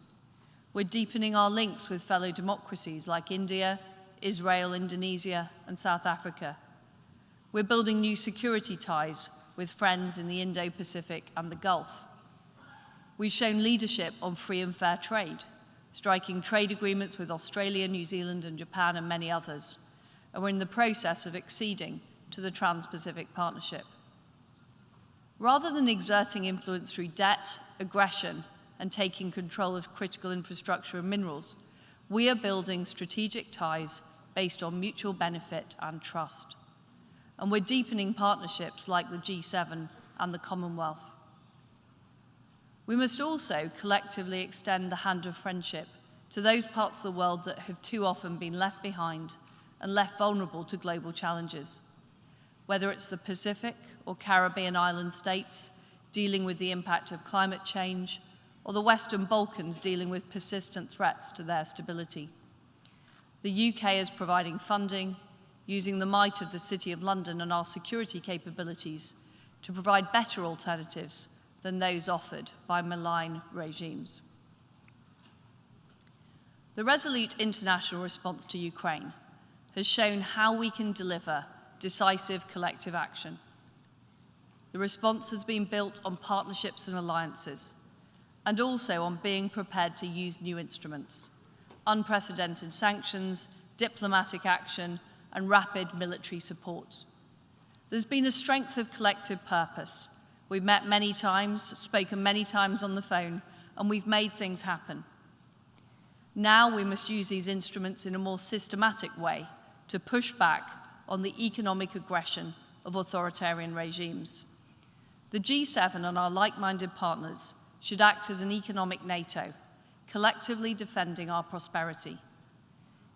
We're deepening our links with fellow democracies like India, Israel, Indonesia, and South Africa. We're building new security ties with friends in the Indo-Pacific and the Gulf. We've shown leadership on free and fair trade, striking trade agreements with Australia, New Zealand, and Japan, and many others. And we're in the process of acceding to the Trans-Pacific Partnership. Rather than exerting influence through debt, aggression, and taking control of critical infrastructure and minerals, we are building strategic ties based on mutual benefit and trust. And we're deepening partnerships like the G7 and the Commonwealth. We must also collectively extend the hand of friendship to those parts of the world that have too often been left behind and left vulnerable to global challenges. Whether it's the Pacific or Caribbean island states dealing with the impact of climate change, or the Western Balkans dealing with persistent threats to their stability. The UK is providing funding, using the might of the City of London and our security capabilities to provide better alternatives than those offered by malign regimes. The resolute international response to Ukraine has shown how we can deliver decisive collective action. The response has been built on partnerships and alliances, and also on being prepared to use new instruments, unprecedented sanctions, diplomatic action, and rapid military support. There's been a strength of collective purpose. We've met many times, spoken many times on the phone, and we've made things happen. Now we must use these instruments in a more systematic way to push back on the economic aggression of authoritarian regimes. The G7 and our like-minded partners should act as an economic NATO, collectively defending our prosperity.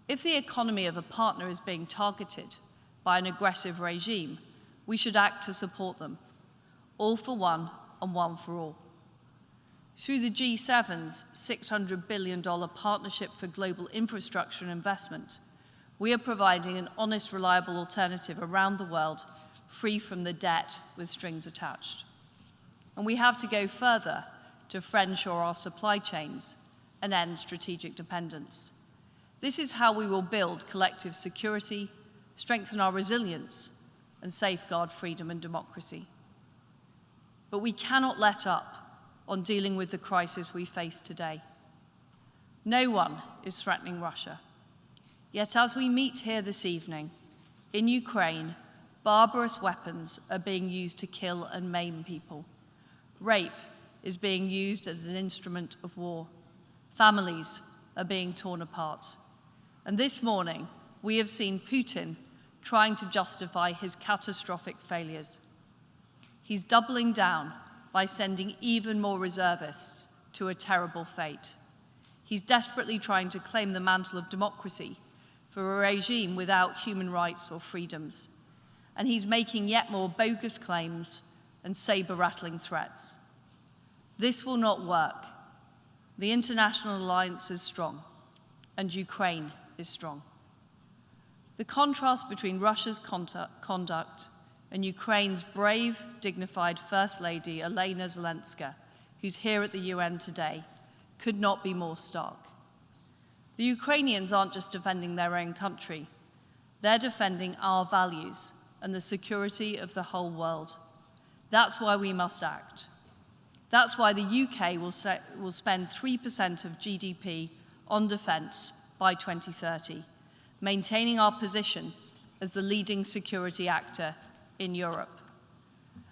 If the economy of a partner is being targeted by an aggressive regime, we should act to support them, all for one and one for all. Through the G7's $600 billion Partnership for Global Infrastructure and Investment, we are providing an honest, reliable alternative around the world, free from the debt with strings attached. And we have to go further to friendshore our supply chains and end strategic dependence. This is how we will build collective security, strengthen our resilience, and safeguard freedom and democracy. But we cannot let up on dealing with the crisis we face today. No one is threatening Russia. Yet as we meet here this evening, in Ukraine, barbarous weapons are being used to kill and maim people. Rape is being used as an instrument of war. Families are being torn apart. And this morning, we have seen Putin trying to justify his catastrophic failures. He's doubling down by sending even more reservists to a terrible fate. He's desperately trying to claim the mantle of democracy for a regime without human rights or freedoms. And he's making yet more bogus claims and saber-rattling threats. This will not work. The international alliance is strong, and Ukraine is strong. The contrast between Russia's conduct and Ukraine's brave, dignified First Lady, Elena Zelenska, who's here at the UN today, could not be more stark. The Ukrainians aren't just defending their own country, they're defending our values and the security of the whole world. That's why we must act. That's why the UK will spend 3% of GDP on defence by 2030, maintaining our position as the leading security actor in Europe.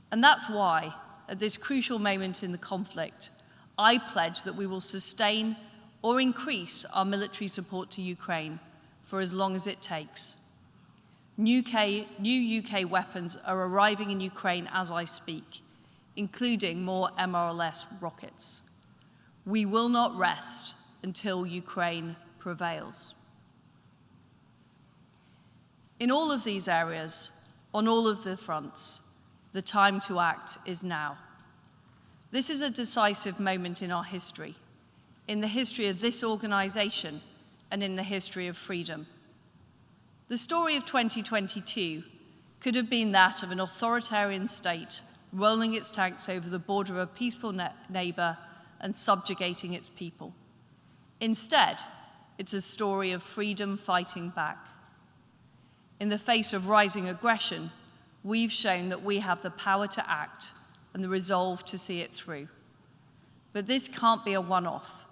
And that's why, at this crucial moment in the conflict, I pledge that we will sustain or increase our military support to Ukraine for as long as it takes. New UK weapons are arriving in Ukraine as I speak, including more MRLS rockets. We will not rest until Ukraine prevails. In all of these areas, on all of the fronts, the time to act is now. This is a decisive moment in our history, in the history of this organization, and in the history of freedom. The story of 2022 could have been that of an authoritarian state rolling its tanks over the border of a peaceful neighbor and subjugating its people. Instead, it's a story of freedom fighting back. In the face of rising aggression, we've shown that we have the power to act and the resolve to see it through. But this can't be a one-off.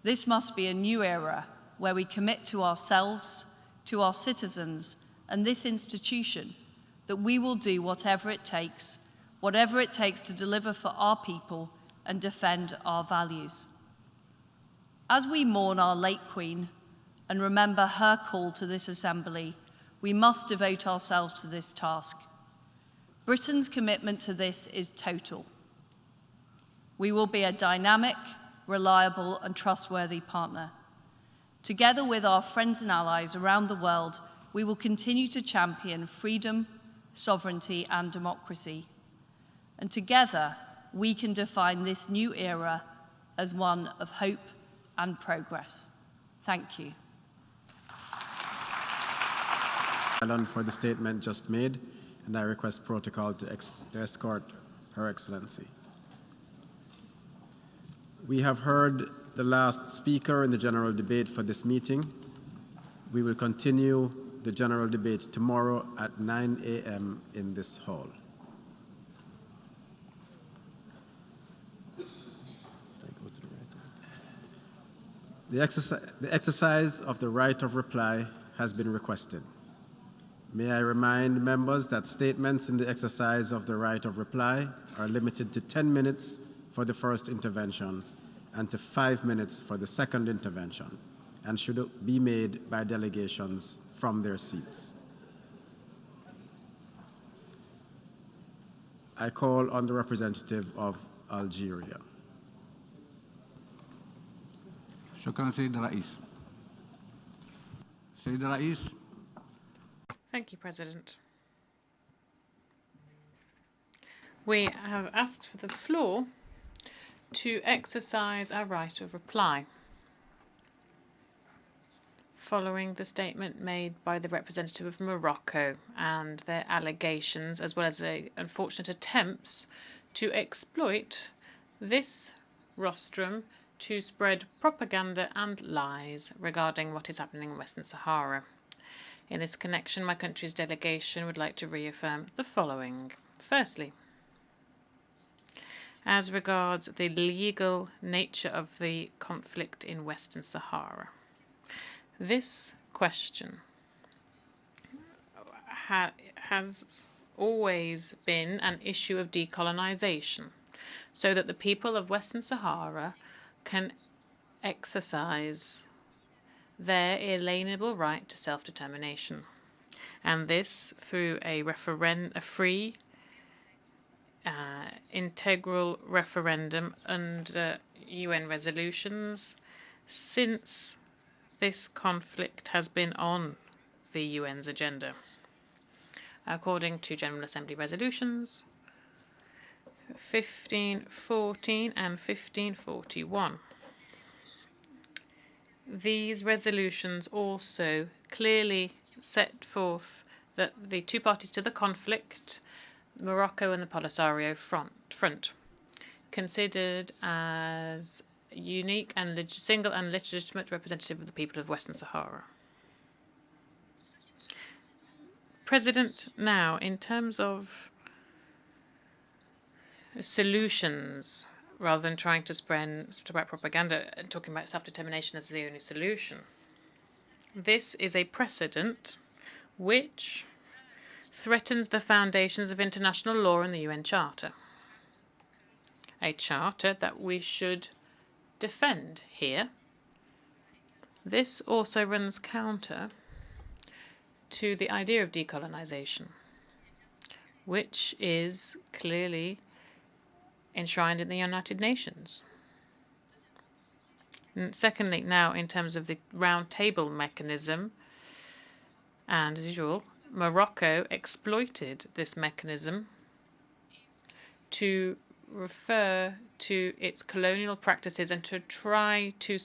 This must be a new era where we commit to ourselves, to our citizens, and this institution that we will do whatever it takes to deliver for our people and defend our values. As we mourn our late Queen and remember her call to this assembly, we must devote ourselves to this task. Britain's commitment to this is total. We will be a dynamic, reliable, and trustworthy partner. Together with our friends and allies around the world, we will continue to champion freedom, sovereignty, and democracy. And together, we can define this new era as one of hope and progress. Thank you. For the statement just made, and I request protocol to escort Her Excellency. We have heard the last speaker in the general debate for this meeting. We will continue the general debate tomorrow at 9 a.m. in this hall. Should I go to The exercise of the right of reply has been requested. May I remind members that statements in the exercise of the right of reply are limited to 10 minutes for the first intervention and to 5 minutes for the second intervention, and should be made by delegations from their seats. I call on the representative of Algeria. شكرا سيد الرئيس. سيد الرئيس. Thank you, President. We have asked for the floor to exercise our right of reply following the statement made by the representative of Morocco and their allegations, as well as the unfortunate attempts to exploit this rostrum to spread propaganda and lies regarding what is happening in Western Sahara. In this connection, my country's delegation would like to reaffirm the following. Firstly, as regards the legal nature of the conflict in Western Sahara, this question has always been an issue of decolonization, so that the people of Western Sahara can exercise their inalienable right to self-determination, and this through a free, integral referendum under UN resolutions, since this conflict has been on the UN's agenda. According to General Assembly resolutions 1514 and 1541. These resolutions also clearly set forth that the two parties to the conflict, Morocco and the Polisario front, considered as unique and single and legitimate representative of the people of Western Sahara. President, now, in terms of solutions, rather than trying to spread propaganda and talking about self-determination as the only solution, this is a precedent which threatens the foundations of international law and the UN Charter, a charter that we should defend here. This also runs counter to the idea of decolonization, which is clearly enshrined in the United Nations. And secondly, now in terms of the round table mechanism, and as usual, Morocco exploited this mechanism to refer to its colonial practices and to try to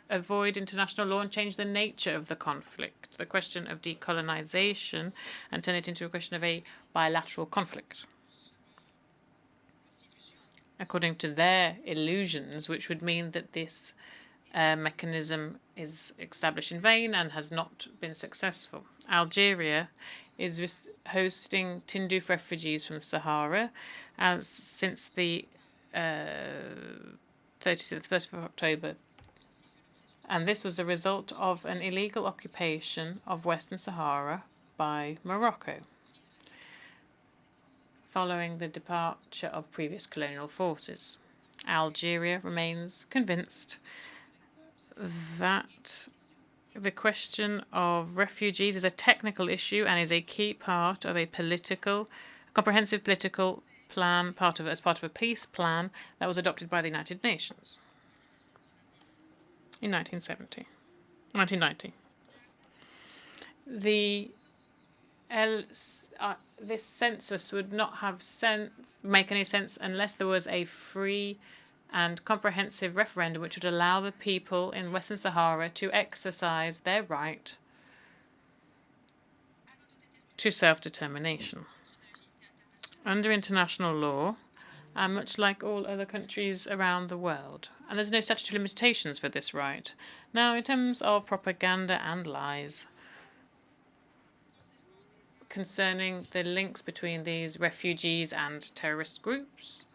avoid international law and change the nature of the conflict, the question of decolonization, and turn it into a question of a bilateral conflict, according to their illusions, which would mean that this mechanism is established in vain and has not been successful. Algeria is hosting Tindouf refugees from Sahara since the 1st of October. And this was a result of an illegal occupation of Western Sahara by Morocco, following the departure of previous colonial forces. Algeria remains convinced that the question of refugees is a technical issue and is a key part of a comprehensive political plan, as part of a peace plan that was adopted by the United Nations in 1990. This census would not make any sense unless there was a free and comprehensive referendum which would allow the people in Western Sahara to exercise their right to self-determination. Under international law, and much like all other countries around the world, and there's no statutory limitations for this right. Now, in terms of propaganda and lies concerning the links between these refugees and terrorist groups,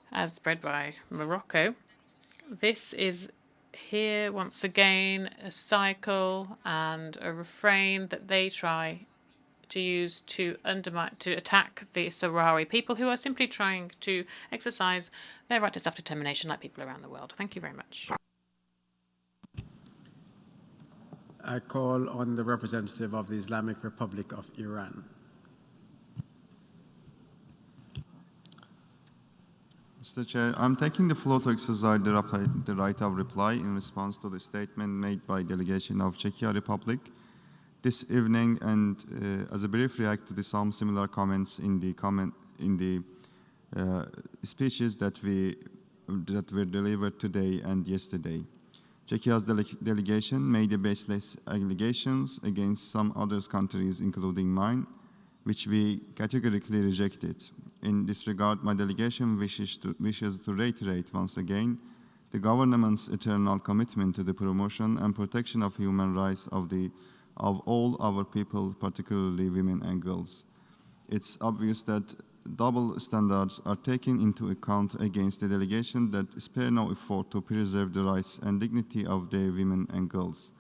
as spread by Morocco, this is hear once again a cycle and a refrain that they try to use to undermine, to attack the Sahrawi people who are simply trying to exercise their right to self-determination like people around the world. Thank you very much. I call on the representative of the Islamic Republic of Iran. Mr. Chair, I'm taking the floor to exercise the right of reply in response to the statement made by delegation of Czechia Republic this evening, and as a brief react to some similar comments in the speeches that were delivered today and yesterday. Czechia's delegation made baseless allegations against some other countries, including mine, which we categorically rejected. In this regard, my delegation wishes to reiterate once again the government's eternal commitment to the promotion and protection of human rights of all our people, particularly women and girls. It's obvious that double standards are taken into account against the delegation that spare no effort to preserve the rights and dignity of their women and girls.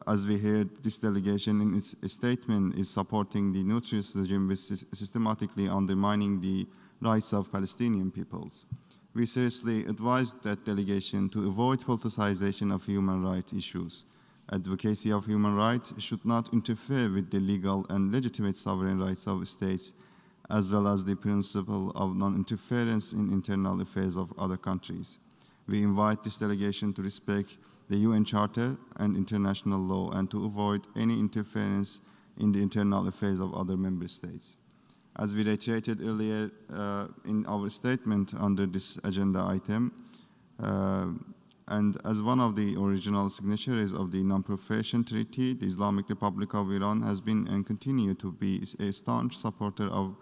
As we heard, this delegation in its statement is supporting the nutritious regime with systematically undermining the rights of Palestinian peoples. We seriously advise that delegation to avoid politicization of human rights issues. Advocacy of human rights should not interfere with the legal and legitimate sovereign rights of states, as well as the principle of non-interference in internal affairs of other countries. We invite this delegation to respect the UN Charter and international law and to avoid any interference in the internal affairs of other member states. As we reiterated earlier in our statement under this agenda item, and as one of the original signatories of the Non-Proliferation Treaty, the Islamic Republic of Iran has been and continue to be a staunch supporter of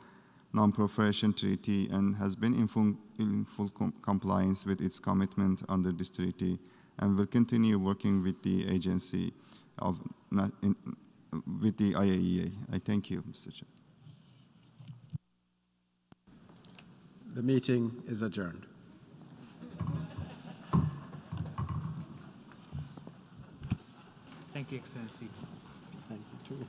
Non-Proliferation Treaty and has been in full compliance with its commitment under this treaty, and will continue working with the agency with the IAEA. I thank you, Mr. Chair. The meeting is adjourned. Thank you, Excellency. Thank you, too.